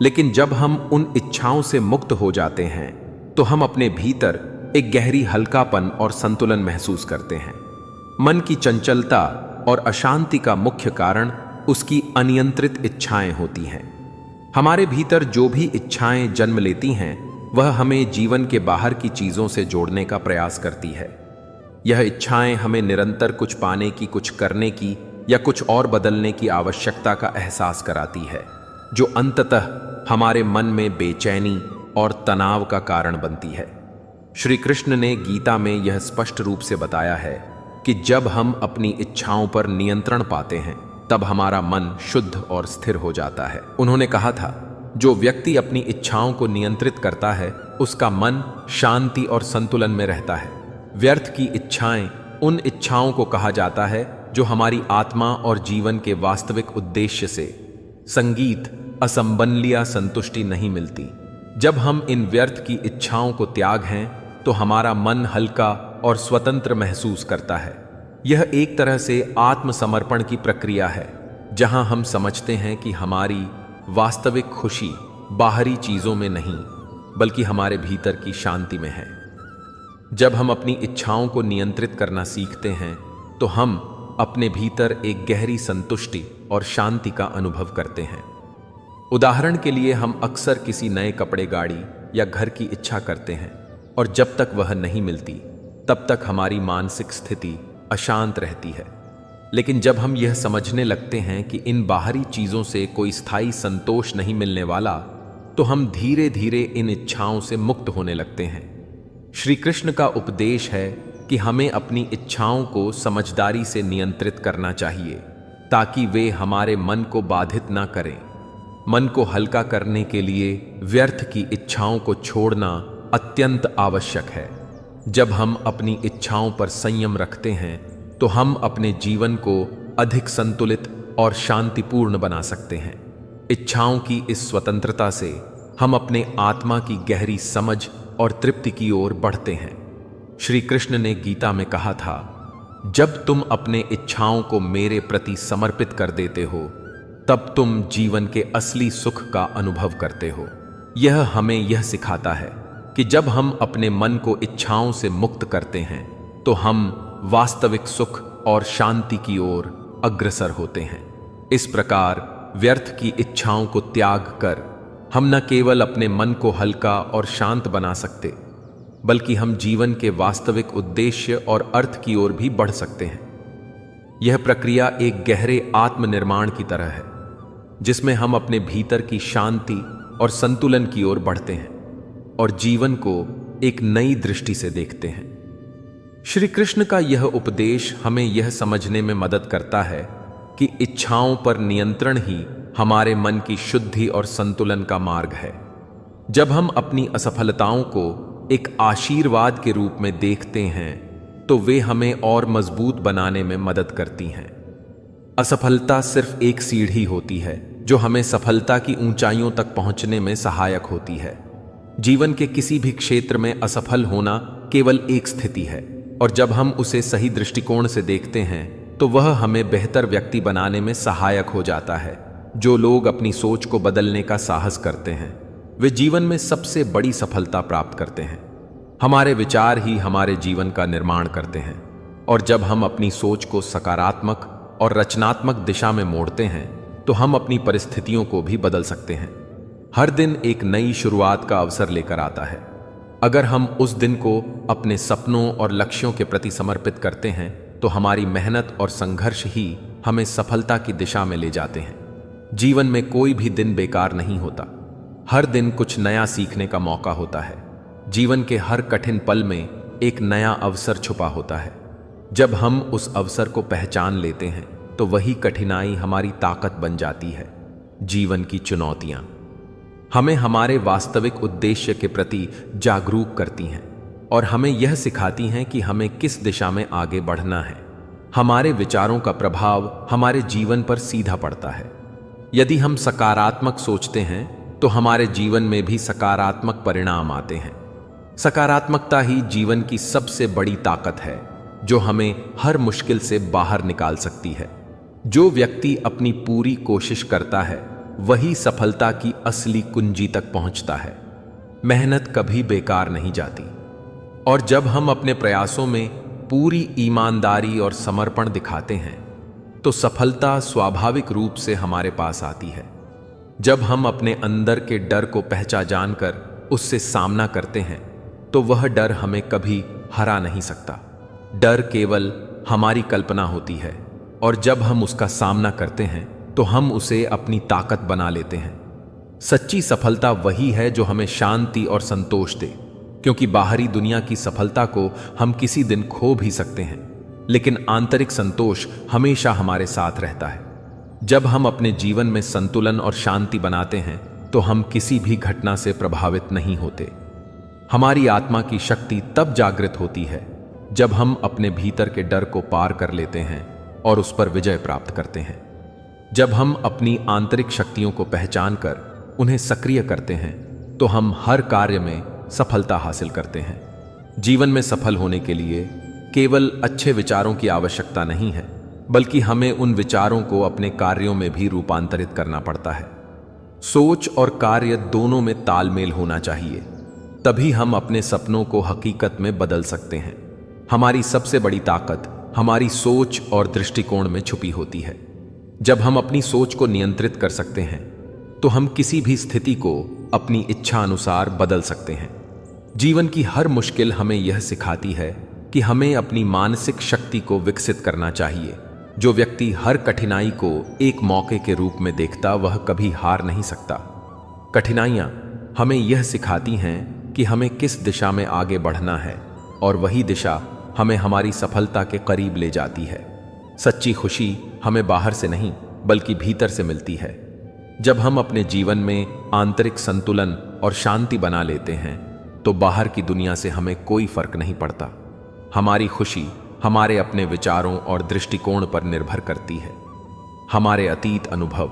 लेकिन जब हम उन इच्छाओं से मुक्त हो जाते हैं तो हम अपने भीतर एक गहरी हल्कापन और संतुलन महसूस करते हैं। मन की चंचलता और अशांति का मुख्य कारण उसकी अनियंत्रित इच्छाएं होती हैं। हमारे भीतर जो भी इच्छाएं जन्म लेती हैं वह हमें जीवन के बाहर की चीजों से जोड़ने का प्रयास करती है। यह इच्छाएं हमें निरंतर कुछ पाने की, कुछ करने की या कुछ और बदलने की आवश्यकता का एहसास कराती है, जो अंततः हमारे मन में बेचैनी और तनाव का कारण बनती है। श्री कृष्ण ने गीता में यह स्पष्ट रूप से बताया है कि जब हम अपनी इच्छाओं पर नियंत्रण पाते हैं तब हमारा मन शुद्ध और स्थिर हो जाता है। उन्होंने कहा था, जो व्यक्ति अपनी इच्छाओं को नियंत्रित करता है उसका मन शांति और संतुलन में रहता है। व्यर्थ की इच्छाएं उन इच्छाओं को कहा जाता है जो हमारी आत्मा और जीवन के वास्तविक उद्देश्य से संगीत, असंबंध संतुष्टि नहीं मिलती। जब हम इन व्यर्थ की इच्छाओं को त्याग हैं तो हमारा मन हल्का और स्वतंत्र महसूस करता है। यह एक तरह से आत्मसमर्पण की प्रक्रिया है, जहां हम समझते हैं कि हमारी वास्तविक खुशी बाहरी चीजों में नहीं बल्कि हमारे भीतर की शांति में है। जब हम अपनी इच्छाओं को नियंत्रित करना सीखते हैं तो हम अपने भीतर एक गहरी संतुष्टि और शांति का अनुभव करते हैं। उदाहरण के लिए, हम अक्सर किसी नए कपड़े, गाड़ी या घर की इच्छा करते हैं और जब तक वह नहीं मिलती तब तक हमारी मानसिक स्थिति अशांत रहती है। लेकिन जब हम यह समझने लगते हैं कि इन बाहरी चीजों से कोई स्थायी संतोष नहीं मिलने वाला तो हम धीरे धीरे इन इच्छाओं से मुक्त होने लगते हैं। श्री कृष्ण का उपदेश है कि हमें अपनी इच्छाओं को समझदारी से नियंत्रित करना चाहिए ताकि वे हमारे मन को बाधित ना करें। मन को हल्का करने के लिए व्यर्थ की इच्छाओं को छोड़ना अत्यंत आवश्यक है। जब हम अपनी इच्छाओं पर संयम रखते हैं तो हम अपने जीवन को अधिक संतुलित और शांतिपूर्ण बना सकते हैं। इच्छाओं की इस स्वतंत्रता से हम अपने आत्मा की गहरी समझ और तृप्ति की ओर बढ़ते हैं। श्री कृष्ण ने गीता में कहा था, जब तुम अपने इच्छाओं को मेरे प्रति समर्पित कर देते हो तब तुम जीवन के असली सुख का अनुभव करते हो। यह हमें यह सिखाता है कि जब हम अपने मन को इच्छाओं से मुक्त करते हैं तो हम वास्तविक सुख और शांति की ओर अग्रसर होते हैं। इस प्रकार व्यर्थ की इच्छाओं को त्याग कर हम न केवल अपने मन को हल्का और शांत बना सकते बल्कि हम जीवन के वास्तविक उद्देश्य और अर्थ की ओर भी बढ़ सकते हैं। यह प्रक्रिया एक गहरे आत्मनिर्माण की तरह है जिसमें हम अपने भीतर की शांति और संतुलन की ओर बढ़ते हैं और जीवन को एक नई दृष्टि से देखते हैं। श्री कृष्ण का यह उपदेश हमें यह समझने में मदद करता है कि इच्छाओं पर नियंत्रण ही हमारे मन की शुद्धि और संतुलन का मार्ग है। जब हम अपनी असफलताओं को एक आशीर्वाद के रूप में देखते हैं तो वे हमें और मजबूत बनाने में मदद करती हैं। असफलता सिर्फ एक सीढ़ी होती है जो हमें सफलता की ऊंचाइयों तक पहुंचने में सहायक होती है। जीवन के किसी भी क्षेत्र में असफल होना केवल एक स्थिति है, और जब हम उसे सही दृष्टिकोण से देखते हैं तो वह हमें बेहतर व्यक्ति बनाने में सहायक हो जाता है। जो लोग अपनी सोच को बदलने का साहस करते हैं वे जीवन में सबसे बड़ी सफलता प्राप्त करते हैं। हमारे विचार ही हमारे जीवन का निर्माण करते हैं, और जब हम अपनी सोच को सकारात्मक और रचनात्मक दिशा में मोड़ते हैं तो हम अपनी परिस्थितियों को भी बदल सकते हैं। हर दिन एक नई शुरुआत का अवसर लेकर आता है। अगर हम उस दिन को अपने सपनों और लक्ष्यों के प्रति समर्पित करते हैं तो हमारी मेहनत और संघर्ष ही हमें सफलता की दिशा में ले जाते हैं। जीवन में कोई भी दिन बेकार नहीं होता। हर दिन कुछ नया सीखने का मौका होता है। जीवन के हर कठिन पल में एक नया अवसर छुपा होता है। जब हम उस अवसर को पहचान लेते हैं तो वही कठिनाई हमारी ताकत बन जाती है। जीवन की चुनौतियां हमें हमारे वास्तविक उद्देश्य के प्रति जागरूक करती हैं और हमें यह सिखाती हैं कि हमें किस दिशा में आगे बढ़ना है। हमारे विचारों का प्रभाव हमारे जीवन पर सीधा पड़ता है। यदि हम सकारात्मक सोचते हैं तो हमारे जीवन में भी सकारात्मक परिणाम आते हैं। सकारात्मकता ही जीवन की सबसे बड़ी ताकत है जो हमें हर मुश्किल से बाहर निकाल सकती है। जो व्यक्ति अपनी पूरी कोशिश करता है वही सफलता की असली कुंजी तक पहुंचता है। मेहनत कभी बेकार नहीं जाती, और जब हम अपने प्रयासों में पूरी ईमानदारी और समर्पण दिखाते हैं तो सफलता स्वाभाविक रूप से हमारे पास आती है। जब हम अपने अंदर के डर को जानकर उससे सामना करते हैं तो वह डर हमें कभी हरा नहीं सकता। डर केवल हमारी कल्पना होती है, और जब हम उसका सामना करते हैं तो हम उसे अपनी ताकत बना लेते हैं। सच्ची सफलता वही है जो हमें शांति और संतोष दे, क्योंकि बाहरी दुनिया की सफलता को हम किसी दिन खो भी सकते हैं, लेकिन आंतरिक संतोष हमेशा हमारे साथ रहता है। जब हम अपने जीवन में संतुलन और शांति बनाते हैं तो हम किसी भी घटना से प्रभावित नहीं होते। हमारी आत्मा की शक्ति तब जागृत होती है जब हम अपने भीतर के डर को पार कर लेते हैं और उस पर विजय प्राप्त करते हैं। जब हम अपनी आंतरिक शक्तियों को पहचान कर उन्हें सक्रिय करते हैं तो हम हर कार्य में सफलता हासिल करते हैं। जीवन में सफल होने के लिए केवल अच्छे विचारों की आवश्यकता नहीं है, बल्कि हमें उन विचारों को अपने कार्यों में भी रूपांतरित करना पड़ता है। सोच और कार्य दोनों में तालमेल होना चाहिए, तभी हम अपने सपनों को हकीकत में बदल सकते हैं। हमारी सबसे बड़ी ताकत हमारी सोच और दृष्टिकोण में छुपी होती है। जब हम अपनी सोच को नियंत्रित कर सकते हैं तो हम किसी भी स्थिति को अपनी इच्छा अनुसार बदल सकते हैं। जीवन की हर मुश्किल हमें यह सिखाती है कि हमें अपनी मानसिक शक्ति को विकसित करना चाहिए। जो व्यक्ति हर कठिनाई को एक मौके के रूप में देखता वह कभी हार नहीं सकता। कठिनाइयां हमें यह सिखाती हैं कि हमें किस दिशा में आगे बढ़ना है, और वही दिशा हमें हमारी सफलता के करीब ले जाती है। सच्ची खुशी हमें बाहर से नहीं बल्कि भीतर से मिलती है। जब हम अपने जीवन में आंतरिक संतुलन और शांति बना लेते हैं तो बाहर की दुनिया से हमें कोई फर्क नहीं पड़ता। हमारी खुशी हमारे अपने विचारों और दृष्टिकोण पर निर्भर करती है। हमारे अतीत अनुभव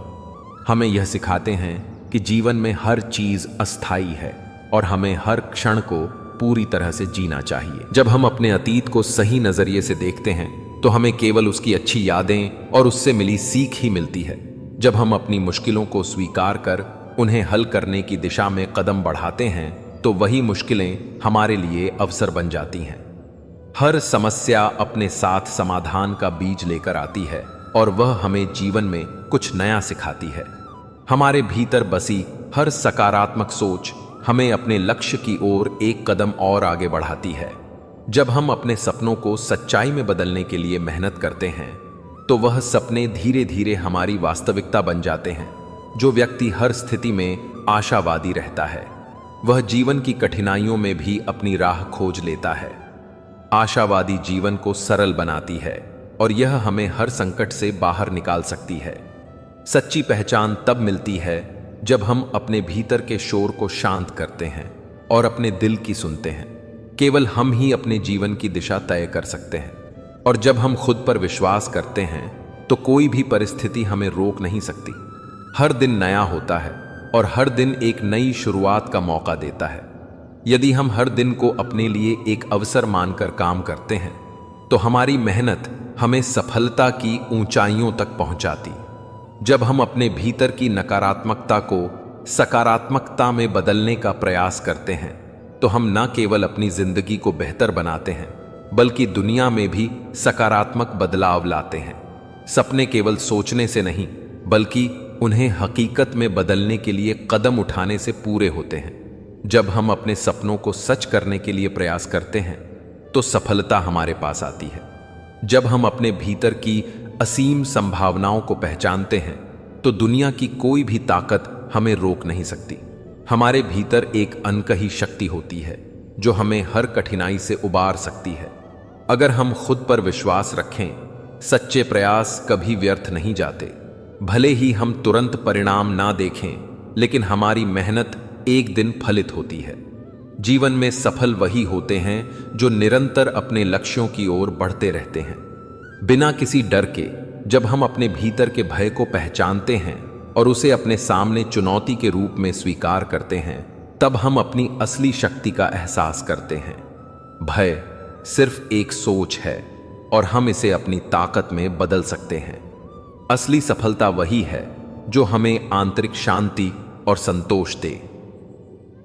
हमें यह सिखाते हैं कि जीवन में हर चीज अस्थायी है और हमें हर क्षण को पूरी तरह से जीना चाहिए। जब हम अपने अतीत को सही नजरिए से देखते हैं तो हमें केवल उसकी अच्छी यादें और उससे मिली सीख ही मिलती है। जब हम अपनी मुश्किलों को स्वीकार कर उन्हें हल करने की दिशा में कदम बढ़ाते हैं तो वही मुश्किलें हमारे लिए अवसर बन जाती हैं। हर समस्या अपने साथ समाधान का बीज लेकर आती है और वह हमें जीवन में कुछ नया सिखाती है। हमारे भीतर बसी हर सकारात्मक सोच हमें अपने लक्ष्य की ओर एक कदम और आगे बढ़ाती है। जब हम अपने सपनों को सच्चाई में बदलने के लिए मेहनत करते हैं तो वह सपने धीरे धीरे हमारी वास्तविकता बन जाते हैं। जो व्यक्ति हर स्थिति में आशावादी रहता है वह जीवन की कठिनाइयों में भी अपनी राह खोज लेता है। आशावादी जीवन को सरल बनाती है और यह हमें हर संकट से बाहर निकाल सकती है। सच्ची पहचान तब मिलती है जब हम अपने भीतर के शोर को शांत करते हैं और अपने दिल की सुनते हैं। केवल हम ही अपने जीवन की दिशा तय कर सकते हैं, और जब हम खुद पर विश्वास करते हैं तो कोई भी परिस्थिति हमें रोक नहीं सकती। हर दिन नया होता है और हर दिन एक नई शुरुआत का मौका देता है। यदि हम हर दिन को अपने लिए एक अवसर मानकर काम करते हैं तो हमारी मेहनत हमें सफलता की ऊंचाइयों तक पहुंचाती। जब हम अपने भीतर की नकारात्मकता को सकारात्मकता में बदलने का प्रयास करते हैं तो हम न केवल अपनी जिंदगी को बेहतर बनाते हैं बल्कि दुनिया में भी सकारात्मक बदलाव लाते हैं। सपने केवल सोचने से नहीं बल्कि उन्हें हकीकत में बदलने के लिए कदम उठाने से पूरे होते हैं। जब हम अपने सपनों को सच करने के लिए प्रयास करते हैं तो सफलता हमारे पास आती है। जब हम अपने भीतर की असीम संभावनाओं को पहचानते हैं तो दुनिया की कोई भी ताकत हमें रोक नहीं सकती। हमारे भीतर एक अनकही शक्ति होती है जो हमें हर कठिनाई से उबार सकती है। अगर हम खुद पर विश्वास रखें, सच्चे प्रयास कभी व्यर्थ नहीं जाते। भले ही हम तुरंत परिणाम ना देखें, लेकिन हमारी मेहनत एक दिन फलित होती है। जीवन में सफल वही होते हैं जो निरंतर अपने लक्ष्यों की ओर बढ़ते रहते हैं, बिना किसी डर के। जब हम अपने भीतर के भय को पहचानते हैं और उसे अपने सामने चुनौती के रूप में स्वीकार करते हैं, तब हम अपनी असली शक्ति का एहसास करते हैं। भय सिर्फ एक सोच है और हम इसे अपनी ताकत में बदल सकते हैं। असली सफलता वही है जो हमें आंतरिक शांति और संतोष दे।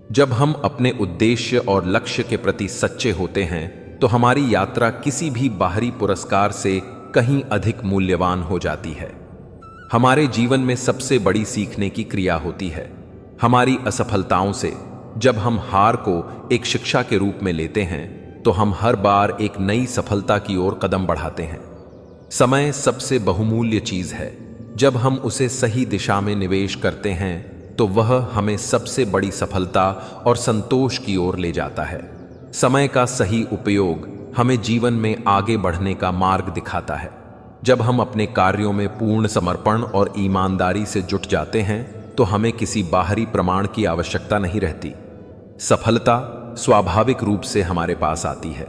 जब हम अपने उद्देश्य और लक्ष्य के प्रति सच्चे होते हैं तो हमारी यात्रा किसी भी बाहरी पुरस्कार से कहीं अधिक मूल्यवान हो जाती है। हमारे जीवन में सबसे बड़ी सीखने की क्रिया होती है। हमारी असफलताओं से जब हम हार को एक शिक्षा के रूप में लेते हैं तो हम हर बार एक नई सफलता की ओर कदम बढ़ाते हैं। समय सबसे बहुमूल्य चीज है। जब हम उसे सही दिशा में निवेश करते हैं तो वह हमें सबसे बड़ी सफलता और संतोष की ओर ले जाता है। समय का सही उपयोग हमें जीवन में आगे बढ़ने का मार्ग दिखाता है। जब हम अपने कार्यों में पूर्ण समर्पण और ईमानदारी से जुट जाते हैं तो हमें किसी बाहरी प्रमाण की आवश्यकता नहीं रहती। सफलता स्वाभाविक रूप से हमारे पास आती है।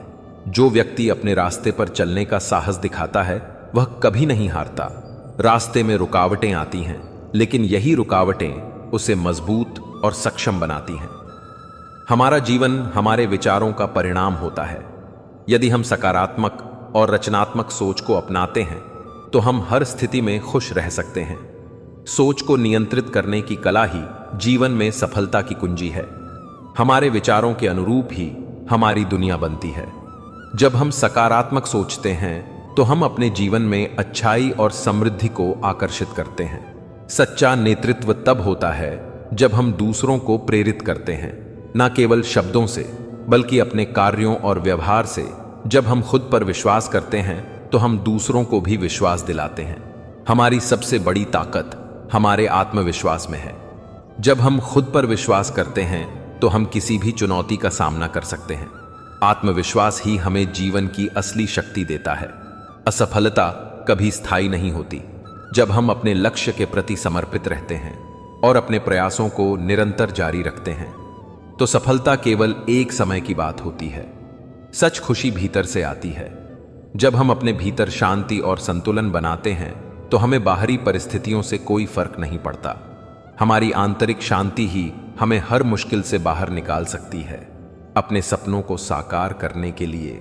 जो व्यक्ति अपने रास्ते पर चलने का साहस दिखाता है वह कभी नहीं हारता। रास्ते में रुकावटें आती हैं, लेकिन यही रुकावटें उसे मजबूत और सक्षम बनाती हैं। हमारा जीवन हमारे विचारों का परिणाम होता है। यदि हम सकारात्मक और रचनात्मक सोच को अपनाते हैं तो हम हर स्थिति में खुश रह सकते हैं। सोच को नियंत्रित करने की कला ही जीवन में सफलता की कुंजी है। हमारे विचारों के अनुरूप ही हमारी दुनिया बनती है। जब हम सकारात्मक सोचते हैं तो हम अपने जीवन में अच्छाई और समृद्धि को आकर्षित करते हैं। सच्चा नेतृत्व तब होता है जब हम दूसरों को प्रेरित करते हैं, न केवल शब्दों से बल्कि अपने कार्यों और व्यवहार से। जब हम खुद पर विश्वास करते हैं तो हम दूसरों को भी विश्वास दिलाते हैं। हमारी सबसे बड़ी ताकत हमारे आत्मविश्वास में है। जब हम खुद पर विश्वास करते हैं तो हम किसी भी चुनौती का सामना कर सकते हैं। आत्मविश्वास ही हमें जीवन की असली शक्ति देता है। असफलता कभी स्थायी नहीं होती। जब हम अपने लक्ष्य के प्रति समर्पित रहते हैं और अपने प्रयासों को निरंतर जारी रखते हैं तो सफलता केवल एक समय की बात होती है। सच खुशी भीतर से आती है। जब हम अपने भीतर शांति और संतुलन बनाते हैं तो हमें बाहरी परिस्थितियों से कोई फर्क नहीं पड़ता। हमारी आंतरिक शांति ही हमें हर मुश्किल से बाहर निकाल सकती है। अपने सपनों को साकार करने के लिए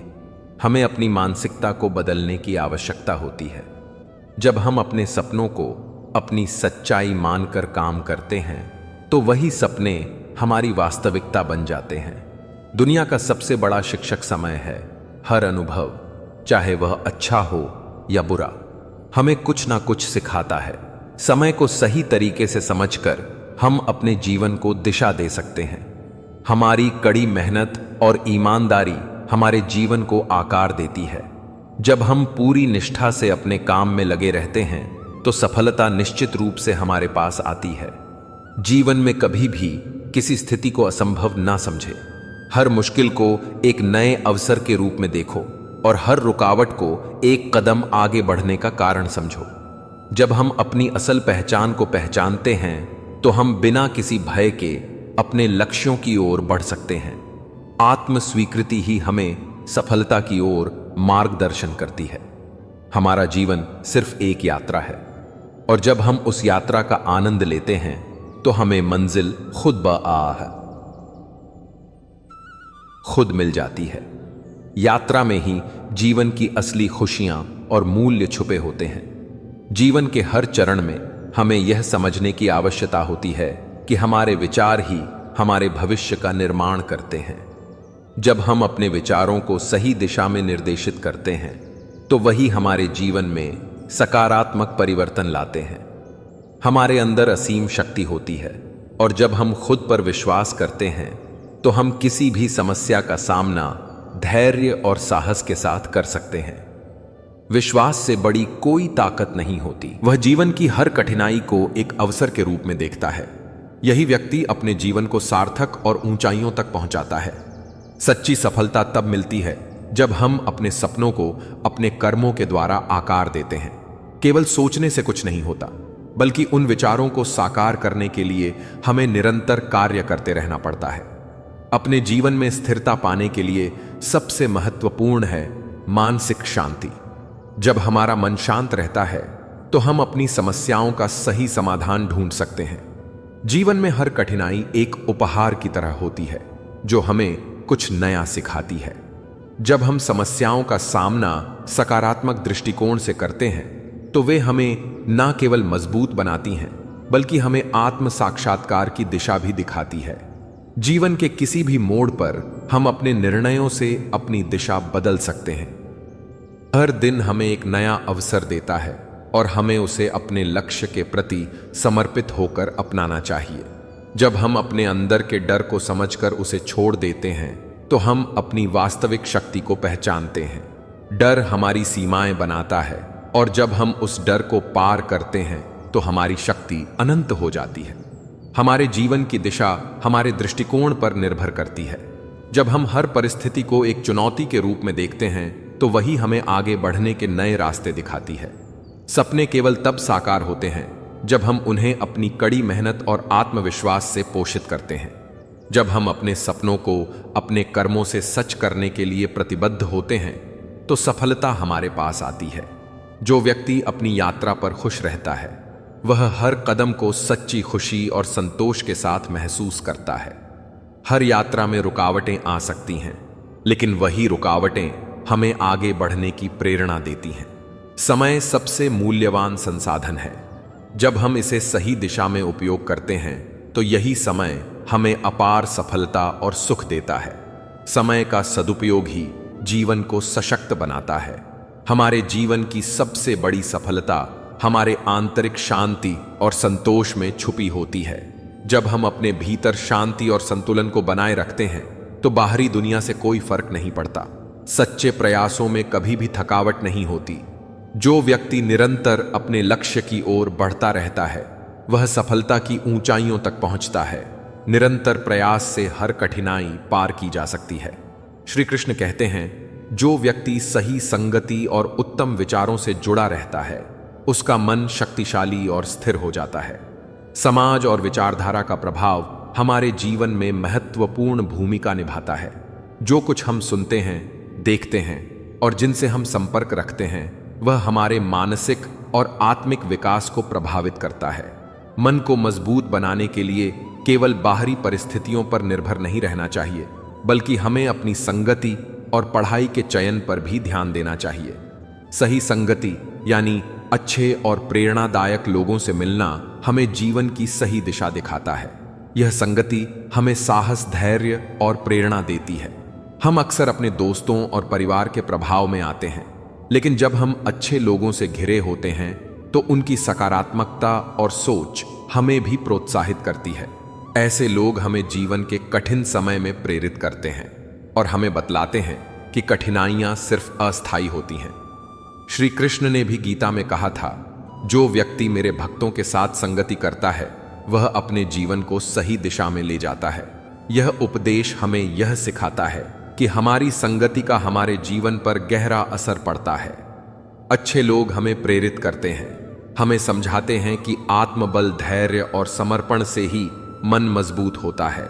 हमें अपनी मानसिकता को बदलने की आवश्यकता होती है। जब हम अपने सपनों को अपनी सच्चाई मानकर काम करते हैं तो वही सपने हमारी वास्तविकता बन जाते हैं। दुनिया का सबसे बड़ा शिक्षक समय है। हर अनुभव, चाहे वह अच्छा हो या बुरा, हमें कुछ ना कुछ सिखाता है। समय को सही तरीके से समझकर हम अपने जीवन को दिशा दे सकते हैं। हमारी कड़ी मेहनत और ईमानदारी हमारे जीवन को आकार देती है। जब हम पूरी निष्ठा से अपने काम में लगे रहते हैं तो सफलता निश्चित रूप से हमारे पास आती है। जीवन में कभी भी किसी स्थिति को असंभव ना समझे। हर मुश्किल को एक नए अवसर के रूप में देखो और हर रुकावट को एक कदम आगे बढ़ने का कारण समझो। जब हम अपनी असल पहचान को पहचानते हैं तो हम बिना किसी भय के अपने लक्ष्यों की ओर बढ़ सकते हैं। आत्म स्वीकृति ही हमें सफलता की ओर मार्गदर्शन करती है। हमारा जीवन सिर्फ एक यात्रा है और जब हम उस यात्रा का आनंद लेते हैं तो हमें मंजिल खुद मिल जाती है। यात्रा में ही जीवन की असली खुशियां और मूल्य छुपे होते हैं। जीवन के हर चरण में हमें यह समझने की आवश्यकता होती है कि हमारे विचार ही हमारे भविष्य का निर्माण करते हैं। जब हम अपने विचारों को सही दिशा में निर्देशित करते हैं तो वही हमारे जीवन में सकारात्मक परिवर्तन लाते हैं। हमारे अंदर असीम शक्ति होती है और जब हम खुद पर विश्वास करते हैं तो हम किसी भी समस्या का सामना धैर्य और साहस के साथ कर सकते हैं। विश्वास से बड़ी कोई ताकत नहीं होती। वह जीवन की हर कठिनाई को एक अवसर के रूप में देखता है। यही व्यक्ति अपने जीवन को सार्थक और ऊंचाइयों तक पहुंचाता है। सच्ची सफलता तब मिलती है जब हम अपने सपनों को अपने कर्मों के द्वारा आकार देते हैं। केवल सोचने से कुछ नहीं होता, बल्कि उन विचारों को साकार करने के लिए हमें निरंतर कार्य करते रहना पड़ता है। अपने जीवन में स्थिरता पाने के लिए सबसे महत्वपूर्ण है मानसिक शांति। जब हमारा मन शांत रहता है तो हम अपनी समस्याओं का सही समाधान ढूंढ सकते हैं। जीवन में हर कठिनाई एक उपहार की तरह होती है जो हमें कुछ नया सिखाती है। जब हम समस्याओं का सामना सकारात्मक दृष्टिकोण से करते हैं तो वे हमें न केवल मजबूत बनाती हैं बल्कि हमें आत्म साक्षात्कार की दिशा भी दिखाती है। जीवन के किसी भी मोड़ पर हम अपने निर्णयों से अपनी दिशा बदल सकते हैं। हर दिन हमें एक नया अवसर देता है और हमें उसे अपने लक्ष्य के प्रति समर्पित होकर अपनाना चाहिए। जब हम अपने अंदर के डर को समझकर उसे छोड़ देते हैं तो हम अपनी वास्तविक शक्ति को पहचानते हैं। डर हमारी सीमाएं बनाता है और जब हम उस डर को पार करते हैं तो हमारी शक्ति अनंत हो जाती है। हमारे जीवन की दिशा हमारे दृष्टिकोण पर निर्भर करती है। जब हम हर परिस्थिति को एक चुनौती के रूप में देखते हैं तो वही हमें आगे बढ़ने के नए रास्ते दिखाती है। सपने केवल तब साकार होते हैं जब हम उन्हें अपनी कड़ी मेहनत और आत्मविश्वास से पोषित करते हैं। जब हम अपने सपनों को अपने कर्मों से सच करने के लिए प्रतिबद्ध होते हैं तो सफलता हमारे पास आती है। जो व्यक्ति अपनी यात्रा पर खुश रहता है वह हर कदम को सच्ची खुशी और संतोष के साथ महसूस करता है। हर यात्रा में रुकावटें आ सकती हैं, लेकिन वही रुकावटें हमें आगे बढ़ने की प्रेरणा देती हैं। समय सबसे मूल्यवान संसाधन है। जब हम इसे सही दिशा में उपयोग करते हैं तो यही समय हमें अपार सफलता और सुख देता है। समय का सदुपयोग ही जीवन को सशक्त बनाता है। हमारे जीवन की सबसे बड़ी सफलता हमारे आंतरिक शांति और संतोष में छुपी होती है। जब हम अपने भीतर शांति और संतुलन को बनाए रखते हैं तो बाहरी दुनिया से कोई फर्क नहीं पड़ता। सच्चे प्रयासों में कभी भी थकावट नहीं होती। जो व्यक्ति निरंतर अपने लक्ष्य की ओर बढ़ता रहता है वह सफलता की ऊंचाइयों तक पहुंचता है। निरंतर प्रयास से हर कठिनाई पार की जा सकती है। श्री कृष्ण कहते हैं, जो व्यक्ति सही संगति और उत्तम विचारों से जुड़ा रहता है उसका मन शक्तिशाली और स्थिर हो जाता है। समाज और विचारधारा का प्रभाव हमारे जीवन में महत्वपूर्ण भूमिका निभाता है। जो कुछ हम सुनते हैं, देखते हैं और जिनसे हम संपर्क रखते हैं वह हमारे मानसिक और आत्मिक विकास को प्रभावित करता है। मन को मजबूत बनाने के लिए केवल बाहरी परिस्थितियों पर निर्भर नहीं रहना चाहिए, बल्कि हमें अपनी संगति और पढ़ाई के चयन पर भी ध्यान देना चाहिए। सही संगति यानी अच्छे और प्रेरणादायक लोगों से मिलना हमें जीवन की सही दिशा दिखाता है। यह संगति हमें साहस, धैर्य और प्रेरणा देती है। हम अक्सर अपने दोस्तों और परिवार के प्रभाव में आते हैं, लेकिन जब हम अच्छे लोगों से घिरे होते हैं तो उनकी सकारात्मकता और सोच हमें भी प्रोत्साहित करती है। ऐसे लोग हमें जीवन के कठिन समय में प्रेरित करते हैं और हमें बतलाते हैं कि कठिनाइयां सिर्फ अस्थायी होती हैं। श्री कृष्ण ने भी गीता में कहा था, जो व्यक्ति मेरे भक्तों के साथ संगति करता है वह अपने जीवन को सही दिशा में ले जाता है। यह उपदेश हमें यह सिखाता है कि हमारी संगति का हमारे जीवन पर गहरा असर पड़ता है। अच्छे लोग हमें प्रेरित करते हैं, हमें समझाते हैं कि आत्मबल, धैर्य और समर्पण से ही मन मजबूत होता है।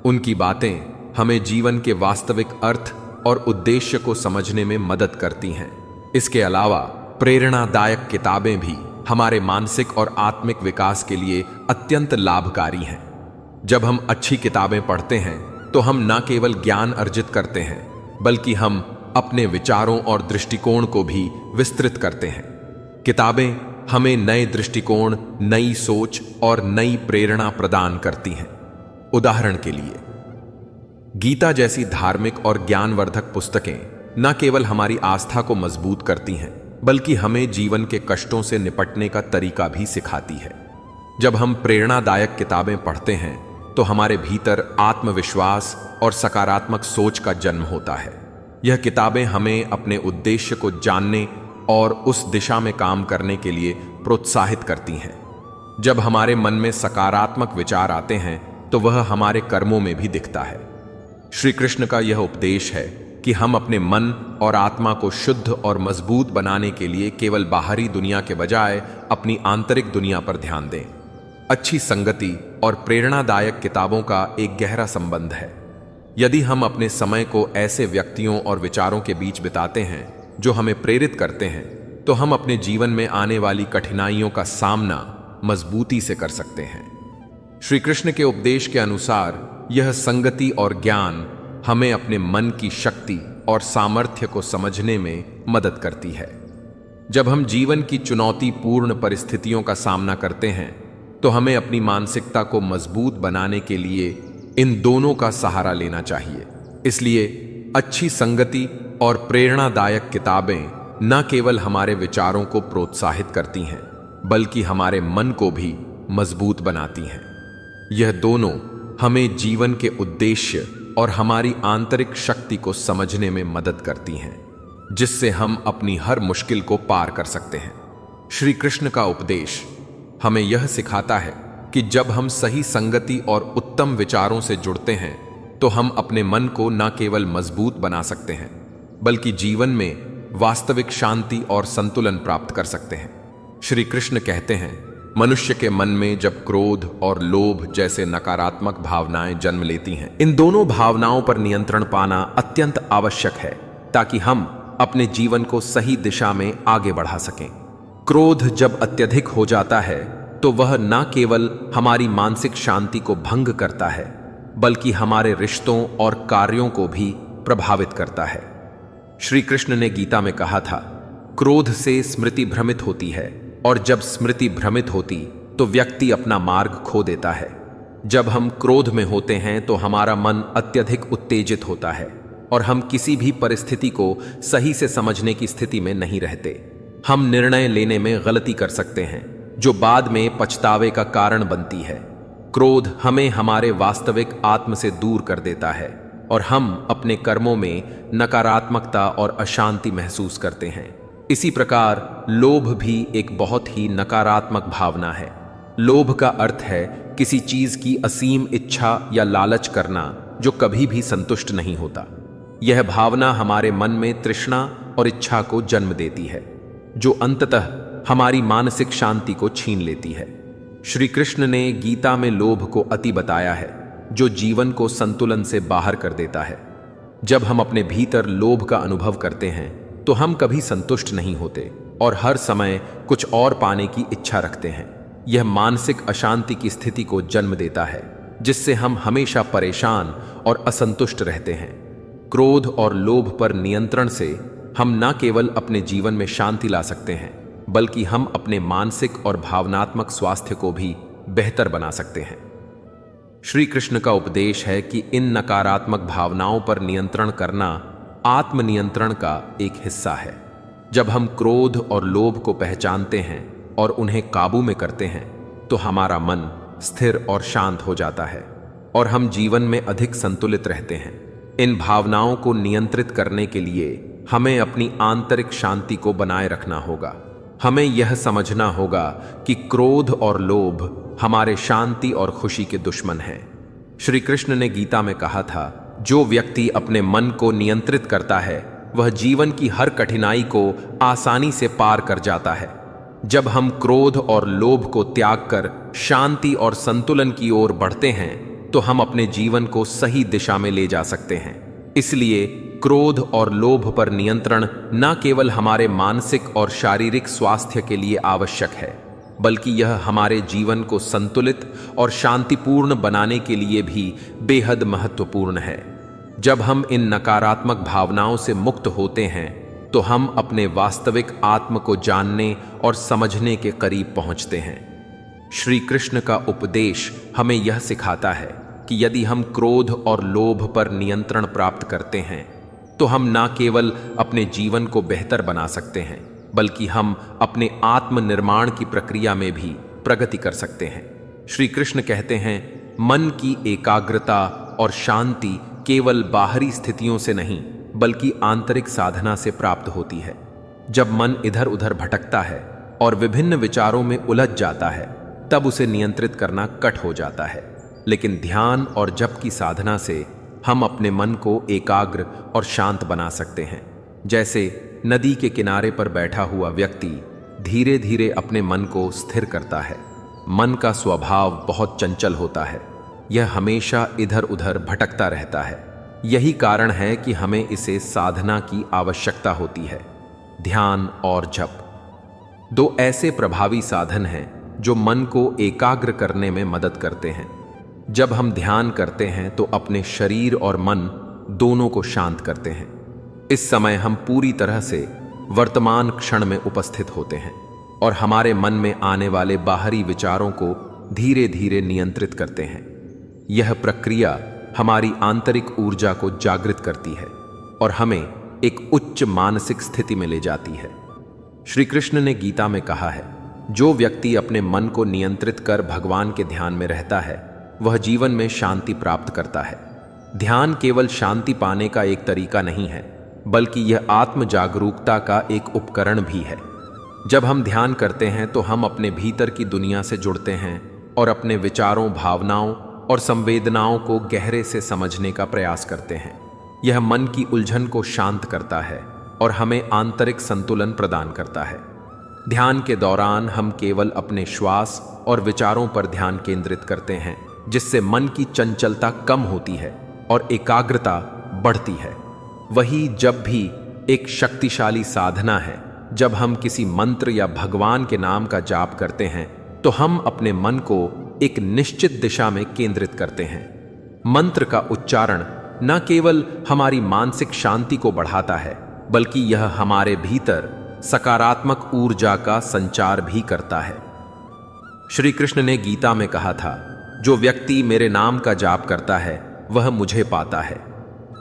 उनकी बातें हमें जीवन के वास्तविक अर्थ और उद्देश्य को समझने में मदद करती हैं। इसके अलावा प्रेरणादायक किताबें भी हमारे मानसिक और आत्मिक विकास के लिए अत्यंत लाभकारी हैं। जब हम अच्छी किताबें पढ़ते हैं तो हम न केवल ज्ञान अर्जित करते हैं, बल्कि हम अपने विचारों और दृष्टिकोण को भी विस्तृत करते हैं। किताबें हमें नए दृष्टिकोण, नई सोच और नई प्रेरणा प्रदान करती हैं। उदाहरण के लिए, गीता जैसी धार्मिक और ज्ञानवर्धक पुस्तकें न केवल हमारी आस्था को मजबूत करती हैं, बल्कि हमें जीवन के कष्टों से निपटने का तरीका भी सिखाती है। जब हम प्रेरणादायक किताबें पढ़ते हैं तो हमारे भीतर आत्मविश्वास और सकारात्मक सोच का जन्म होता है। यह किताबें हमें अपने उद्देश्य को जानने और उस दिशा में काम करने के लिए प्रोत्साहित करती हैं। जब हमारे मन में सकारात्मक विचार आते हैं तो वह हमारे कर्मों में भी दिखता है। श्री कृष्ण का यह उपदेश है कि हम अपने मन और आत्मा को शुद्ध और मजबूत बनाने के लिए केवल बाहरी दुनिया के बजाय अपनी आंतरिक दुनिया पर ध्यान दें। अच्छी संगति और प्रेरणादायक किताबों का एक गहरा संबंध है। यदि हम अपने समय को ऐसे व्यक्तियों और विचारों के बीच बिताते हैं जो हमें प्रेरित करते हैं, तो हम अपने जीवन में आने वाली कठिनाइयों का सामना मजबूती से कर सकते हैं। श्री कृष्ण के उपदेश के अनुसार यह संगति और ज्ञान हमें अपने मन की शक्ति और सामर्थ्य को समझने में मदद करती है। जब हम जीवन की चुनौतीपूर्ण परिस्थितियों का सामना करते हैं तो हमें अपनी मानसिकता को मजबूत बनाने के लिए इन दोनों का सहारा लेना चाहिए। इसलिए अच्छी संगति और प्रेरणादायक किताबें न केवल हमारे विचारों को प्रोत्साहित करती हैं, बल्कि हमारे मन को भी मजबूत बनाती हैं। यह दोनों हमें जीवन के उद्देश्य और हमारी आंतरिक शक्ति को समझने में मदद करती हैं, जिससे हम अपनी हर मुश्किल को पार कर सकते हैं। श्री कृष्ण का उपदेश हमें यह सिखाता है कि जब हम सही संगति और उत्तम विचारों से जुड़ते हैं तो हम अपने मन को न केवल मजबूत बना सकते हैं, बल्कि जीवन में वास्तविक शांति और संतुलन प्राप्त कर सकते हैं। श्री कृष्ण कहते हैं, मनुष्य के मन में जब क्रोध और लोभ जैसे नकारात्मक भावनाएं जन्म लेती हैं, इन दोनों भावनाओं पर नियंत्रण पाना अत्यंत आवश्यक है ताकि हम अपने जीवन को सही दिशा में आगे बढ़ा सकें। क्रोध जब अत्यधिक हो जाता है तो वह न केवल हमारी मानसिक शांति को भंग करता है, बल्कि हमारे रिश्तों और कार्यों को भी प्रभावित करता है। श्री कृष्ण ने गीता में कहा था, क्रोध से स्मृति भ्रमित होती है और जब स्मृति भ्रमित होती तो व्यक्ति अपना मार्ग खो देता है। जब हम क्रोध में होते हैं तो हमारा मन अत्यधिक उत्तेजित होता है और हम किसी भी परिस्थिति को सही से समझने की स्थिति में नहीं रहते। हम निर्णय लेने में गलती कर सकते हैं जो बाद में पछतावे का कारण बनती है। क्रोध हमें हमारे वास्तविक आत्म से दूर कर देता है और हम अपने कर्मों में नकारात्मकता और अशांति महसूस करते हैं। इसी प्रकार लोभ भी एक बहुत ही नकारात्मक भावना है। लोभ का अर्थ है किसी चीज की असीम इच्छा या लालच करना जो कभी भी संतुष्ट नहीं होता। यह भावना हमारे मन में तृष्णा और इच्छा को जन्म देती है, जो अंततः हमारी मानसिक शांति को छीन लेती है। श्री कृष्ण ने गीता में लोभ को अति बताया है, जो जीवन को संतुलन से बाहर कर देता है। जब हम अपने भीतर लोभ का अनुभव करते हैं तो हम कभी संतुष्ट नहीं होते और हर समय कुछ और पाने की इच्छा रखते हैं। यह मानसिक अशांति की स्थिति को जन्म देता है, जिससे हम हमेशा परेशान और असंतुष्ट रहते हैं। क्रोध और लोभ पर नियंत्रण से हम न केवल अपने जीवन में शांति ला सकते हैं, बल्कि हम अपने मानसिक और भावनात्मक स्वास्थ्य को भी बेहतर बना सकते हैं। श्री कृष्ण का उपदेश है कि इन नकारात्मक भावनाओं पर नियंत्रण करना आत्मनियंत्रण का एक हिस्सा है। जब हम क्रोध और लोभ को पहचानते हैं और उन्हें काबू में करते हैं तो हमारा मन स्थिर और शांत हो जाता है और हम जीवन में अधिक संतुलित रहते हैं। इन भावनाओं को नियंत्रित करने के लिए हमें अपनी आंतरिक शांति को बनाए रखना होगा। हमें यह समझना होगा कि क्रोध और लोभ हमारे शांति और खुशी के दुश्मन हैं। श्री कृष्ण ने गीता में कहा था, जो व्यक्ति अपने मन को नियंत्रित करता है वह जीवन की हर कठिनाई को आसानी से पार कर जाता है। जब हम क्रोध और लोभ को त्याग कर शांति और संतुलन की ओर बढ़ते हैं तो हम अपने जीवन को सही दिशा में ले जा सकते हैं। इसलिए क्रोध और लोभ पर नियंत्रण न केवल हमारे मानसिक और शारीरिक स्वास्थ्य के लिए आवश्यक है, बल्कि यह हमारे जीवन को संतुलित और शांतिपूर्ण बनाने के लिए भी बेहद महत्वपूर्ण है। जब हम इन नकारात्मक भावनाओं से मुक्त होते हैं तो हम अपने वास्तविक आत्म को जानने और समझने के करीब पहुंचते हैं। श्री कृष्ण का उपदेश हमें यह सिखाता है कि यदि हम क्रोध और लोभ पर नियंत्रण प्राप्त करते हैं तो हम न केवल अपने जीवन को बेहतर बना सकते हैं, बल्कि हम अपने आत्मनिर्माण की प्रक्रिया में भी प्रगति कर सकते हैं। श्री कृष्ण कहते हैं, मन की एकाग्रता और शांति केवल बाहरी स्थितियों से नहीं बल्कि आंतरिक साधना से प्राप्त होती है। जब मन इधर उधर भटकता है और विभिन्न विचारों में उलझ जाता है तब उसे नियंत्रित करना कठ हो जाता है, लेकिन ध्यान और जप की साधना से हम अपने मन को एकाग्र और शांत बना सकते हैं। जैसे नदी के किनारे पर बैठा हुआ व्यक्ति धीरे धीरे अपने मन को स्थिर करता है। मन का स्वभाव बहुत चंचल होता है, यह हमेशा इधर उधर भटकता रहता है। यही कारण है कि हमें इसे साधना की आवश्यकता होती है। ध्यान और जप दो ऐसे प्रभावी साधन हैं जो मन को एकाग्र करने में मदद करते हैं। जब हम ध्यान करते हैं तो अपने शरीर और मन दोनों को शांत करते हैं। इस समय हम पूरी तरह से वर्तमान क्षण में उपस्थित होते हैं और हमारे मन में आने वाले बाहरी विचारों को धीरे धीरे नियंत्रित करते हैं। यह प्रक्रिया हमारी आंतरिक ऊर्जा को जागृत करती है और हमें एक उच्च मानसिक स्थिति में ले जाती है। श्री कृष्ण ने गीता में कहा है, जो व्यक्ति अपने मन को नियंत्रित कर भगवान के ध्यान में रहता है वह जीवन में शांति प्राप्त करता है। ध्यान केवल शांति पाने का एक तरीका नहीं है, बल्कि यह आत्म जागरूकता का एक उपकरण भी है। जब हम ध्यान करते हैं तो हम अपने भीतर की दुनिया से जुड़ते हैं और अपने विचारों, भावनाओं और संवेदनाओं को गहरे से समझने का प्रयास करते हैं। यह मन की उलझन को शांत करता है और हमें आंतरिक संतुलन प्रदान करता है। ध्यान के दौरान हम केवल अपने श्वास और विचारों पर ध्यान केंद्रित करते हैं, जिससे मन की चंचलता कम होती है और एकाग्रता बढ़ती है। वही जब भी एक शक्तिशाली साधना है। जब हम किसी मंत्र या भगवान के नाम का जाप करते हैं तो हम अपने मन को एक निश्चित दिशा में केंद्रित करते हैं। मंत्र का उच्चारण न केवल हमारी मानसिक शांति को बढ़ाता है, बल्कि यह हमारे भीतर सकारात्मक ऊर्जा का संचार भी करता है। श्री कृष्ण ने गीता में कहा था, जो व्यक्ति मेरे नाम का जाप करता है वह मुझे पाता है।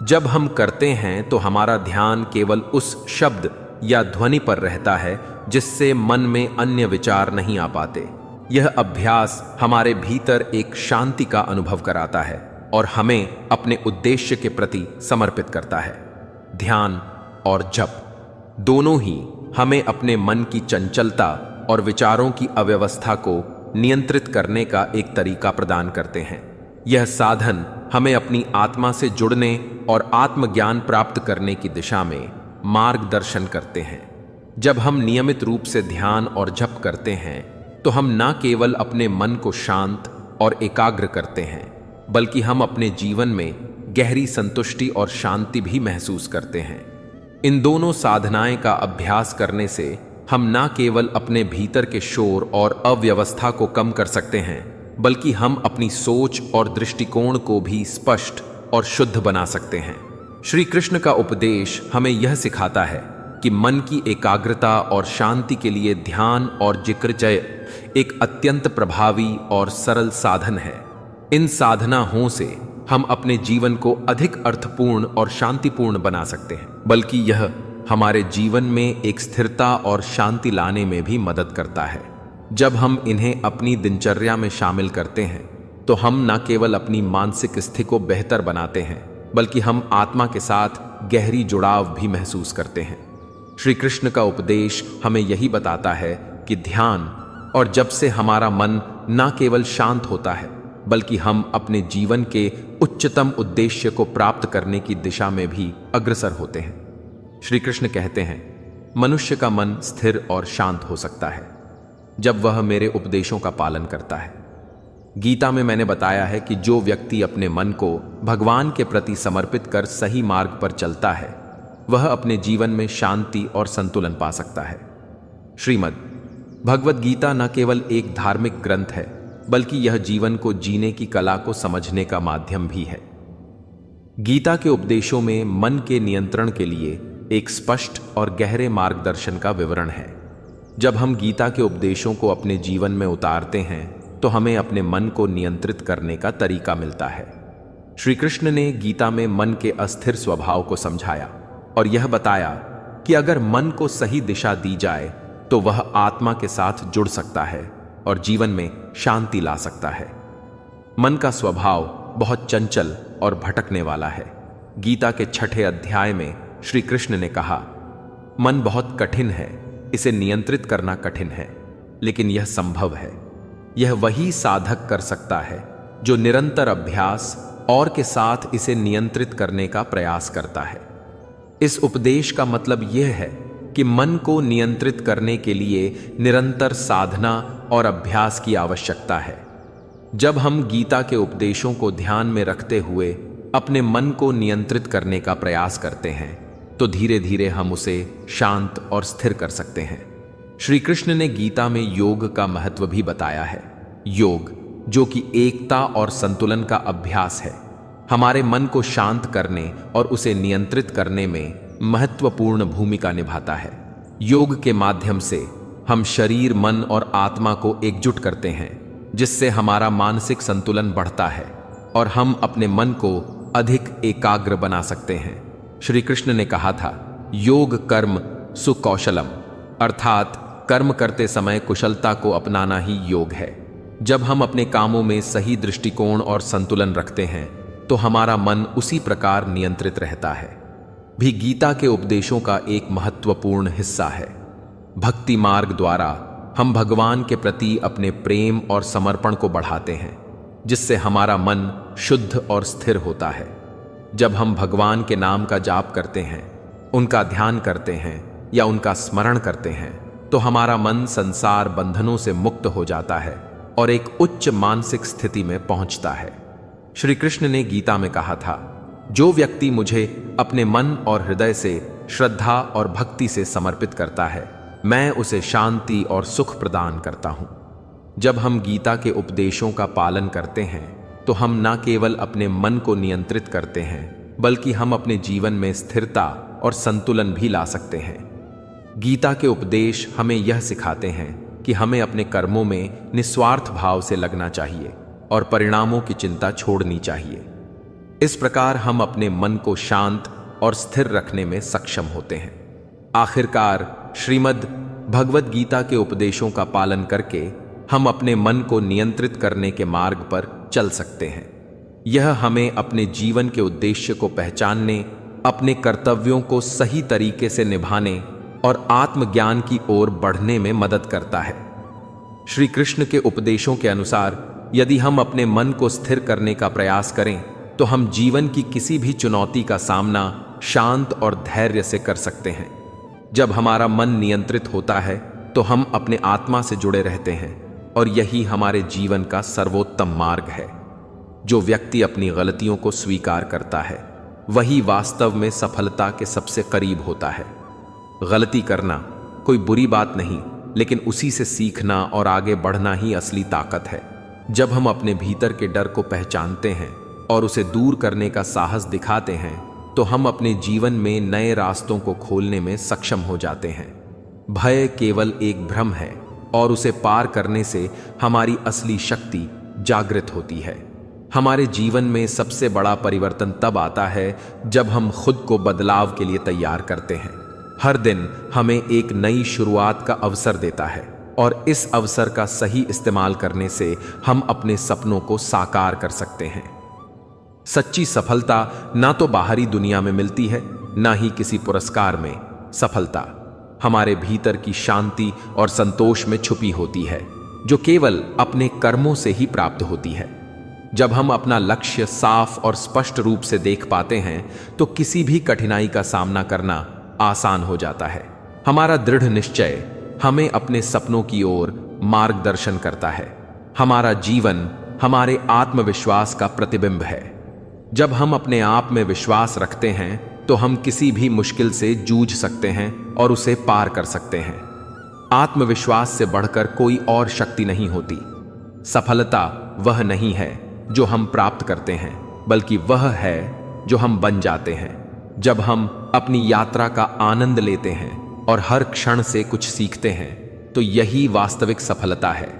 जब हम करते हैं तो हमारा ध्यान केवल उस शब्द या ध्वनि पर रहता है जिससे मन में अन्य विचार नहीं आ पाते। यह अभ्यास हमारे भीतर एक शांति का अनुभव कराता है और हमें अपने उद्देश्य के प्रति समर्पित करता है। ध्यान और जप दोनों ही हमें अपने मन की चंचलता और विचारों की अव्यवस्था को नियंत्रित करने का एक तरीका प्रदान करते हैं। यह साधन हमें अपनी आत्मा से जुड़ने और आत्मज्ञान प्राप्त करने की दिशा में मार्गदर्शन करते हैं। जब हम नियमित रूप से ध्यान और जप करते हैं तो हम न केवल अपने मन को शांत और एकाग्र करते हैं, बल्कि हम अपने जीवन में गहरी संतुष्टि और शांति भी महसूस करते हैं। इन दोनों साधनाएं का अभ्यास करने से हम न केवल अपने भीतर के शोर और अव्यवस्था को कम कर सकते हैं, बल्कि हम अपनी सोच और दृष्टिकोण को भी स्पष्ट और शुद्ध बना सकते हैं। श्री कृष्ण का उपदेश हमें यह सिखाता है कि मन की एकाग्रता और शांति के लिए ध्यान और जिक्रजय एक अत्यंत प्रभावी और सरल साधन है। इन साधनाओं से हम अपने जीवन को अधिक अर्थपूर्ण और शांतिपूर्ण बना सकते हैं, बल्कि यह हमारे जीवन में एक स्थिरता और शांति लाने में भी मदद करता है। जब हम इन्हें अपनी दिनचर्या में शामिल करते हैं तो हम न केवल अपनी मानसिक स्थिति को बेहतर बनाते हैं, बल्कि हम आत्मा के साथ गहरी जुड़ाव भी महसूस करते हैं। श्री कृष्ण का उपदेश हमें यही बताता है कि ध्यान और जप से हमारा मन न केवल शांत होता है, बल्कि हम अपने जीवन के उच्चतम उद्देश्य को प्राप्त करने की दिशा में भी अग्रसर होते हैं। श्री कृष्ण कहते हैं, मनुष्य का मन स्थिर और शांत हो सकता है, जब वह मेरे उपदेशों का पालन करता है। गीता में मैंने बताया है कि जो व्यक्ति अपने मन को भगवान के प्रति समर्पित कर सही मार्ग पर चलता है, वह अपने जीवन में शांति और संतुलन पा सकता है। श्रीमद् भगवद गीता न केवल एक धार्मिक ग्रंथ है, बल्कि यह जीवन को जीने की कला को समझने का माध्यम भी है। गीता के उपदेशों में मन के नियंत्रण के लिए एक स्पष्ट और गहरे मार्गदर्शन का विवरण है। जब हम गीता के उपदेशों को अपने जीवन में उतारते हैं तो हमें अपने मन को नियंत्रित करने का तरीका मिलता है। श्री कृष्ण ने गीता में मन के अस्थिर स्वभाव को समझाया और यह बताया कि अगर मन को सही दिशा दी जाए तो वह आत्मा के साथ जुड़ सकता है और जीवन में शांति ला सकता है। मन का स्वभाव बहुत चंचल और भटकने वाला है। गीता के 6 अध्याय में श्री कृष्ण ने कहा, मन बहुत कठिन है, इसे नियंत्रित करना कठिन है, लेकिन यह संभव है। यह वही साधक कर सकता है जो निरंतर अभ्यास और के साथ इसे नियंत्रित करने का प्रयास करता है। इस उपदेश का मतलब यह है कि मन को नियंत्रित करने के लिए निरंतर साधना और अभ्यास की आवश्यकता है। जब हम गीता के उपदेशों को ध्यान में रखते हुए अपने मन को नियंत्रित करने का प्रयास करते हैं तो धीरे धीरे हम उसे शांत और स्थिर कर सकते हैं। श्री कृष्ण ने गीता में योग का महत्व भी बताया है। योग, जो कि एकता और संतुलन का अभ्यास है, हमारे मन को शांत करने और उसे नियंत्रित करने में महत्वपूर्ण भूमिका निभाता है। योग के माध्यम से हम शरीर, मन और आत्मा को एकजुट करते हैं, जिससे हमारा मानसिक संतुलन बढ़ता है और हम अपने मन को अधिक एकाग्र बना सकते हैं। श्री कृष्ण ने कहा था, योग कर्म सुकौशलम, अर्थात कर्म करते समय कुशलता को अपनाना ही योग है। जब हम अपने कामों में सही दृष्टिकोण और संतुलन रखते हैं तो हमारा मन उसी प्रकार नियंत्रित रहता है। भी गीता के उपदेशों का एक महत्वपूर्ण हिस्सा है। भक्ति मार्ग द्वारा हम भगवान के प्रति अपने प्रेम और समर्पण को बढ़ाते हैं, जिससे हमारा मन शुद्ध और स्थिर होता है। जब हम भगवान के नाम का जाप करते हैं, उनका ध्यान करते हैं या उनका स्मरण करते हैं तो हमारा मन संसार बंधनों से मुक्त हो जाता है और एक उच्च मानसिक स्थिति में पहुंचता है। श्री कृष्ण ने गीता में कहा था, जो व्यक्ति मुझे अपने मन और हृदय से श्रद्धा और भक्ति से समर्पित करता है, मैं उसे शांति और सुख प्रदान करता हूं। जब हम गीता के उपदेशों का पालन करते हैं तो हम न केवल अपने मन को नियंत्रित करते हैं, बल्कि हम अपने जीवन में स्थिरता और संतुलन भी ला सकते हैं। गीता के उपदेश हमें यह सिखाते हैं कि हमें अपने कर्मों में निस्वार्थ भाव से लगना चाहिए और परिणामों की चिंता छोड़नी चाहिए। इस प्रकार हम अपने मन को शांत और स्थिर रखने में सक्षम होते हैं। आखिरकार श्रीमद् भगवद गीता के उपदेशों का पालन करके हम अपने मन को नियंत्रित करने के मार्ग पर चल सकते हैं। यह हमें अपने जीवन के उद्देश्य को पहचानने, अपने कर्तव्यों को सही तरीके से निभाने और आत्मज्ञान की ओर बढ़ने में मदद करता है। श्री कृष्ण के उपदेशों के अनुसार यदि हम अपने मन को स्थिर करने का प्रयास करें तो हम जीवन की किसी भी चुनौती का सामना शांत और धैर्य से कर सकते हैं। जब हमारा मन नियंत्रित होता है तो हम अपने आत्मा से जुड़े रहते हैं और यही हमारे जीवन का सर्वोत्तम मार्ग है। जो व्यक्ति अपनी गलतियों को स्वीकार करता है वही वास्तव में सफलता के सबसे करीब होता है। गलती करना कोई बुरी बात नहीं, लेकिन उसी से सीखना और आगे बढ़ना ही असली ताकत है। जब हम अपने भीतर के डर को पहचानते हैं और उसे दूर करने का साहस दिखाते हैं तो हम अपने जीवन में नए रास्तों को खोलने में सक्षम हो जाते हैं। भय केवल एक भ्रम है और उसे पार करने से हमारी असली शक्ति जागृत होती है। हमारे जीवन में सबसे बड़ा परिवर्तन तब आता है जब हम खुद को बदलाव के लिए तैयार करते हैं। हर दिन हमें एक नई शुरुआत का अवसर देता है और इस अवसर का सही इस्तेमाल करने से हम अपने सपनों को साकार कर सकते हैं। सच्ची सफलता ना तो बाहरी दुनिया में मिलती है, ना ही किसी पुरस्कार में। सफलता हमारे भीतर की शांति और संतोष में छुपी होती है, जो केवल अपने कर्मों से ही प्राप्त होती है। जब हम अपना लक्ष्य साफ और स्पष्ट रूप से देख पाते हैं तो किसी भी कठिनाई का सामना करना आसान हो जाता है। हमारा दृढ़ निश्चय हमें अपने सपनों की ओर मार्गदर्शन करता है। हमारा जीवन हमारे आत्मविश्वास का प्रतिबिंब है। जब हम अपने आप में विश्वास रखते हैं तो हम किसी भी मुश्किल से जूझ सकते हैं और उसे पार कर सकते हैं। आत्मविश्वास से बढ़कर कोई और शक्ति नहीं होती। सफलता वह नहीं है जो हम प्राप्त करते हैं, बल्कि वह है जो हम बन जाते हैं। जब हम अपनी यात्रा का आनंद लेते हैं और हर क्षण से कुछ सीखते हैं तो यही वास्तविक सफलता है।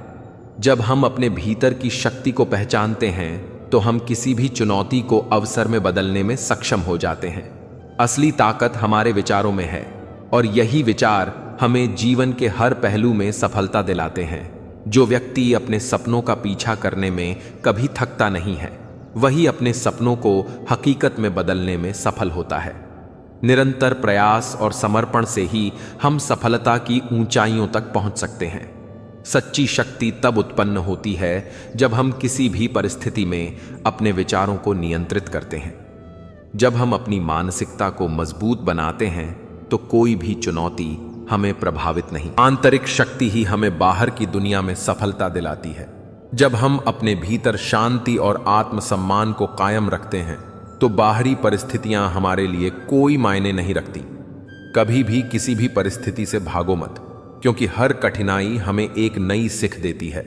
जब हम अपने भीतर की शक्ति को पहचानते हैं तो हम किसी भी चुनौती को अवसर में बदलने में सक्षम हो जाते हैं। असली ताकत हमारे विचारों में है और यही विचार हमें जीवन के हर पहलू में सफलता दिलाते हैं। जो व्यक्ति अपने सपनों का पीछा करने में कभी थकता नहीं है, वही अपने सपनों को हकीकत में बदलने में सफल होता है। निरंतर प्रयास और समर्पण से ही हम सफलता की ऊंचाइयों तक पहुंच सकते हैं। सच्ची शक्ति तब उत्पन्न होती है जब हम किसी भी परिस्थिति में अपने विचारों को नियंत्रित करते हैं। जब हम अपनी मानसिकता को मजबूत बनाते हैं तो कोई भी चुनौती हमें प्रभावित नहीं। आंतरिक शक्ति ही हमें बाहर की दुनिया में सफलता दिलाती है। जब हम अपने भीतर शांति और आत्मसम्मान को कायम रखते हैं तो बाहरी परिस्थितियां हमारे लिए कोई मायने नहीं रखती। कभी भी किसी भी परिस्थिति से भागो मत, क्योंकि हर कठिनाई हमें एक नई सीख देती है।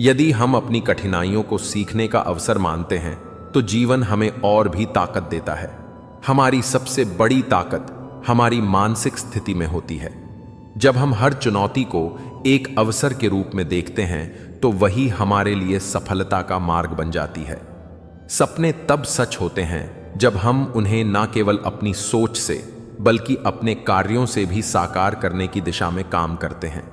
यदि हम अपनी कठिनाइयों को सीखने का अवसर मानते हैं तो जीवन हमें और भी ताकत देता है। हमारी सबसे बड़ी ताकत हमारी मानसिक स्थिति में होती है। जब हम हर चुनौती को एक अवसर के रूप में देखते हैं तो वही हमारे लिए सफलता का मार्ग बन जाती है। सपने तब सच होते हैं जब हम उन्हें न केवल अपनी सोच से बल्कि अपने कार्यों से भी साकार करने की दिशा में काम करते हैं।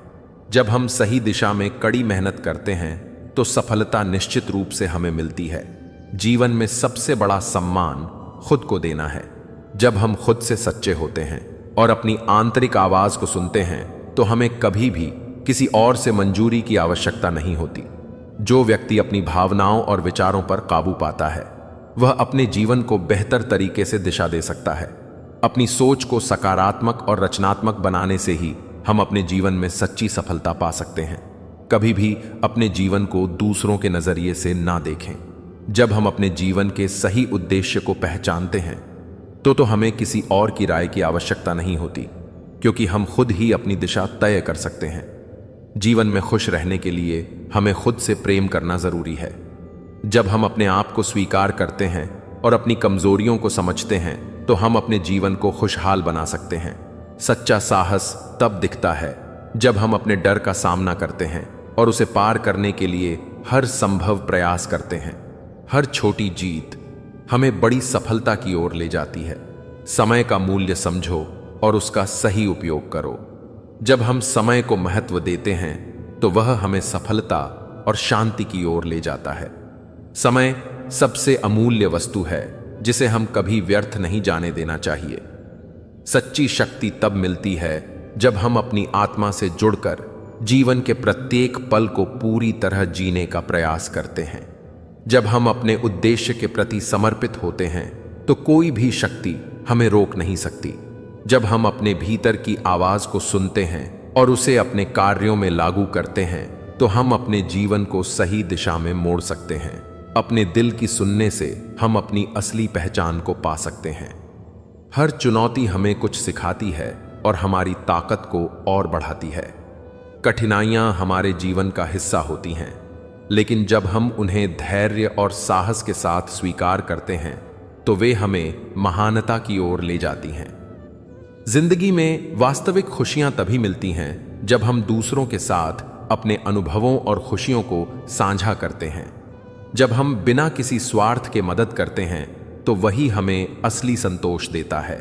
जब हम सही दिशा में कड़ी मेहनत करते हैं तो सफलता निश्चित रूप से हमें मिलती है। जीवन में सबसे बड़ा सम्मान खुद को देना है। जब हम खुद से सच्चे होते हैं और अपनी आंतरिक आवाज को सुनते हैं तो हमें कभी भी किसी और से मंजूरी की आवश्यकता नहीं होती। जो व्यक्ति अपनी भावनाओं और विचारों पर काबू पाता है वह अपने जीवन को बेहतर तरीके से दिशा दे सकता है। अपनी सोच को सकारात्मक और रचनात्मक बनाने से ही हम अपने जीवन में सच्ची सफलता पा सकते हैं। कभी भी अपने जीवन को दूसरों के नजरिए से ना देखें। जब हम अपने जीवन के सही उद्देश्य को पहचानते हैं तो हमें किसी और की राय की आवश्यकता नहीं होती, क्योंकि हम खुद ही अपनी दिशा तय कर सकते हैं। जीवन में खुश रहने के लिए हमें खुद से प्रेम करना जरूरी है। जब हम अपने आप को स्वीकार करते हैं और अपनी कमजोरियों को समझते हैं तो हम अपने जीवन को खुशहाल बना सकते हैं। सच्चा साहस तब दिखता है जब हम अपने डर का सामना करते हैं और उसे पार करने के लिए हर संभव प्रयास करते हैं। हर छोटी जीत हमें बड़ी सफलता की ओर ले जाती है। समय का मूल्य समझो और उसका सही उपयोग करो। जब हम समय को महत्व देते हैं तो वह हमें सफलता और शांति की ओर ले जाता है। समय सबसे अमूल्य वस्तु है जिसे हम कभी व्यर्थ नहीं जाने देना चाहिए। सच्ची शक्ति तब मिलती है जब हम अपनी आत्मा से जुड़कर जीवन के प्रत्येक पल को पूरी तरह जीने का प्रयास करते हैं। जब हम अपने उद्देश्य के प्रति समर्पित होते हैं तो कोई भी शक्ति हमें रोक नहीं सकती। जब हम अपने भीतर की आवाज को सुनते हैं और उसे अपने कार्यों में लागू करते हैं तो हम अपने जीवन को सही दिशा में मोड़ सकते हैं। अपने दिल की सुनने से हम अपनी असली पहचान को पा सकते हैं। हर चुनौती हमें कुछ सिखाती है और हमारी ताकत को और बढ़ाती है। कठिनाइयां हमारे जीवन का हिस्सा होती हैं, लेकिन जब हम उन्हें धैर्य और साहस के साथ स्वीकार करते हैं तो वे हमें महानता की ओर ले जाती हैं। जिंदगी में वास्तविक खुशियां तभी मिलती हैं जब हम दूसरों के साथ अपने अनुभवों और खुशियों को साझा करते हैं। जब हम बिना किसी स्वार्थ के मदद करते हैं तो वही हमें असली संतोष देता है।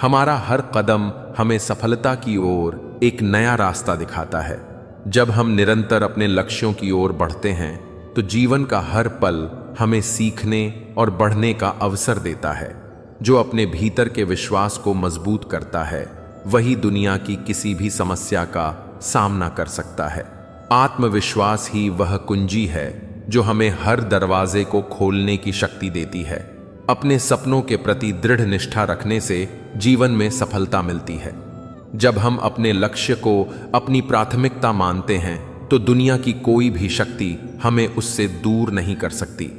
हमारा हर कदम हमें सफलता की ओर एक नया रास्ता दिखाता है। जब हम निरंतर अपने लक्ष्यों की ओर बढ़ते हैं तो जीवन का हर पल हमें सीखने और बढ़ने का अवसर देता है। जो अपने भीतर के विश्वास को मजबूत करता है वही दुनिया की किसी भी समस्या का सामना कर सकता है। आत्मविश्वास ही वह कुंजी है जो हमें हर दरवाजे को खोलने की शक्ति देती है। अपने सपनों के प्रति दृढ़ निष्ठा रखने से जीवन में सफलता मिलती है। जब हम अपने लक्ष्य को अपनी प्राथमिकता मानते हैं तो दुनिया की कोई भी शक्ति हमें उससे दूर नहीं कर सकती।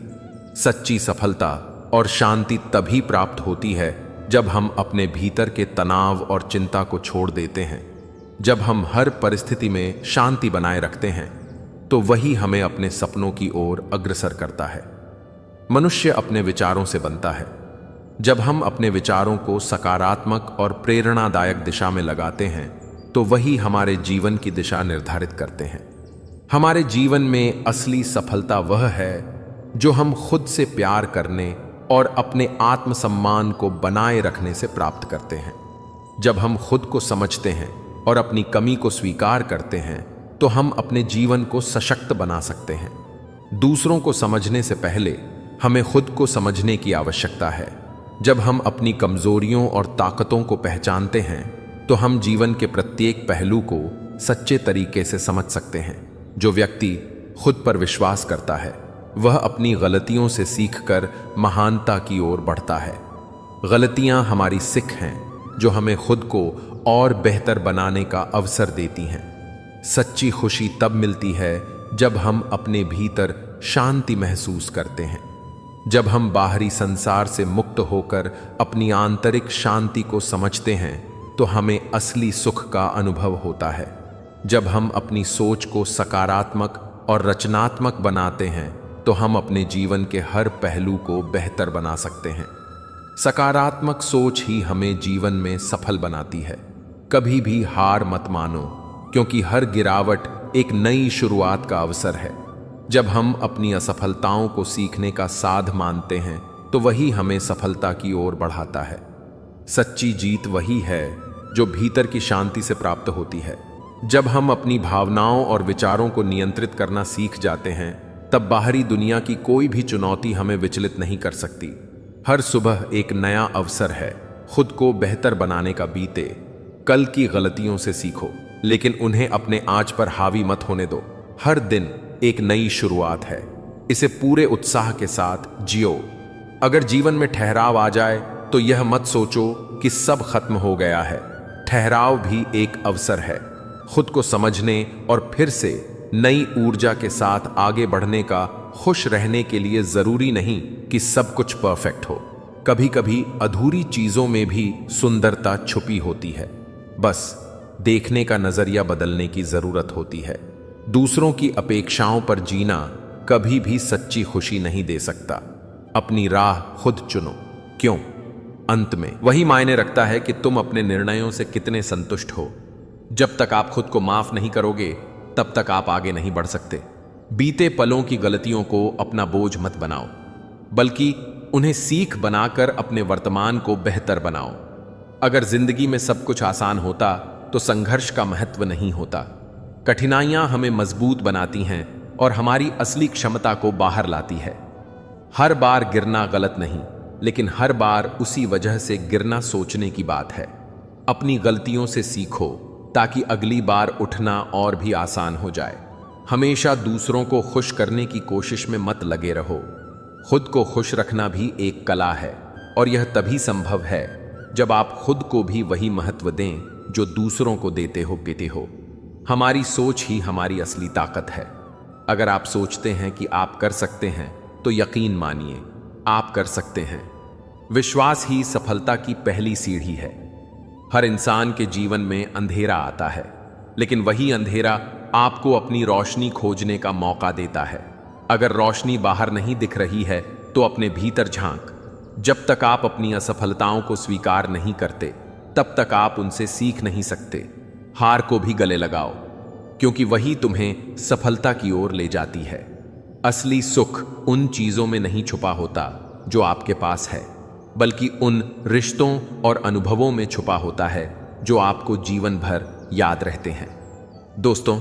सच्ची सफलता और शांति तभी प्राप्त होती है जब हम अपने भीतर के तनाव और चिंता को छोड़ देते हैं। जब हम हर परिस्थिति में शांति बनाए रखते हैं तो वही हमें अपने सपनों की ओर अग्रसर करता है। मनुष्य अपने विचारों से बनता है। जब हम अपने विचारों को सकारात्मक और प्रेरणादायक दिशा में लगाते हैं तो वही हमारे जीवन की दिशा निर्धारित करते हैं। हमारे जीवन में असली सफलता वह है जो हम खुद से प्यार करने और अपने आत्मसम्मान को बनाए रखने से प्राप्त करते हैं। जब हम खुद को समझते हैं और अपनी कमी को स्वीकार करते हैं तो हम अपने जीवन को सशक्त बना सकते हैं। दूसरों को समझने से पहले हमें खुद को समझने की आवश्यकता है। जब हम अपनी कमजोरियों और ताकतों को पहचानते हैं तो हम जीवन के प्रत्येक पहलू को सच्चे तरीके से समझ सकते हैं। जो व्यक्ति खुद पर विश्वास करता है वह अपनी गलतियों से सीखकर महानता की ओर बढ़ता है। गलतियां हमारी सीख हैं जो हमें खुद को और बेहतर बनाने का अवसर देती हैं। सच्ची खुशी तब मिलती है जब हम अपने भीतर शांति महसूस करते हैं। जब हम बाहरी संसार से मुक्त होकर अपनी आंतरिक शांति को समझते हैं तो हमें असली सुख का अनुभव होता है। जब हम अपनी सोच को सकारात्मक और रचनात्मक बनाते हैं तो हम अपने जीवन के हर पहलू को बेहतर बना सकते हैं। सकारात्मक सोच ही हमें जीवन में सफल बनाती है। कभी भी हार मत मानो, क्योंकि हर गिरावट एक नई शुरुआत का अवसर है। जब हम अपनी असफलताओं को सीखने का साध मानते हैं तो वही हमें सफलता की ओर बढ़ाता है। सच्ची जीत वही है जो भीतर की शांति से प्राप्त होती है। जब हम अपनी भावनाओं और विचारों को नियंत्रित करना सीख जाते हैं तब बाहरी दुनिया की कोई भी चुनौती हमें विचलित नहीं कर सकती। हर सुबह एक नया अवसर है। खुद को बेहतर बनाने का बीते। कल की गलतियों से सीखो, लेकिन उन्हें अपने आंच पर हावी मत होने दो। हर दिन एक नई शुरुआत है, इसे पूरे उत्साह के साथ जियो। अगर जीवन में ठहराव आ जाए तो यह मत सोचो कि सब खत्म हो गया है। ठहराव भी एक अवसर है। खुद को समझने और फिर से नई ऊर्जा के साथ आगे बढ़ने का। खुश रहने के लिए जरूरी नहीं कि सब कुछ परफेक्ट हो। कभी कभी अधूरी चीजों में भी सुंदरता छुपी होती है। बस देखने का नजरिया बदलने की जरूरत होती है। दूसरों की अपेक्षाओं पर जीना कभी भी सच्ची खुशी नहीं दे सकता। अपनी राह खुद चुनो। क्यों? अंत में वही मायने रखता है कि तुम अपने निर्णयों से कितने संतुष्ट हो। जब तक आप खुद को माफ नहीं करोगे तब तक आप आगे नहीं बढ़ सकते। बीते पलों की गलतियों को अपना बोझ मत बनाओ, बल्कि उन्हें सीख बनाकर अपने वर्तमान को बेहतर बनाओ। अगर जिंदगी में सब कुछ आसान होता तो संघर्ष का महत्व नहीं होता। कठिनाइयां हमें मजबूत बनाती हैं और हमारी असली क्षमता को बाहर लाती है। हर बार गिरना गलत नहीं, लेकिन हर बार उसी वजह से गिरना सोचने की बात है। अपनी गलतियों से सीखो ताकि अगली बार उठना और भी आसान हो जाए। हमेशा दूसरों को खुश करने की कोशिश में मत लगे रहो। खुद को खुश रखना भी एक कला है और यह तभी संभव है जब आप खुद को भी वही महत्व दें जो दूसरों को देते हो। हमारी सोच ही हमारी असली ताकत है। अगर आप सोचते हैं कि आप कर सकते हैं तो यकीन मानिए आप कर सकते हैं। विश्वास ही सफलता की पहली सीढ़ी है। हर इंसान के जीवन में अंधेरा आता है, लेकिन वही अंधेरा आपको अपनी रोशनी खोजने का मौका देता है। अगर रोशनी बाहर नहीं दिख रही है तो अपने भीतर झांक। जब तक आप अपनी असफलताओं को स्वीकार नहीं करते तब तक आप उनसे सीख नहीं सकते। हार को भी गले लगाओ, क्योंकि वही तुम्हें सफलता की ओर ले जाती है। असली सुख उन चीजों में नहीं छुपा होता जो आपके पास है, बल्कि उन रिश्तों और अनुभवों में छुपा होता है जो आपको जीवन भर याद रहते हैं। दोस्तों,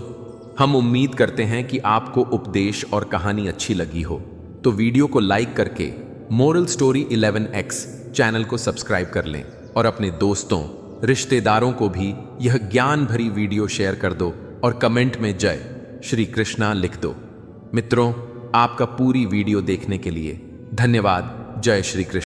हम उम्मीद करते हैं कि आपको उपदेश और कहानी अच्छी लगी हो, तो वीडियो को लाइक करके मोरल स्टोरी 11x चैनल को सब्सक्राइब कर लें और अपने दोस्तों, रिश्तेदारों को भी यह ज्ञान भरी वीडियो शेयर कर दो और कमेंट में जय श्री कृष्णा लिख दो। मित्रों, आपका पूरी वीडियो देखने के लिए धन्यवाद। जय श्री कृष्ण।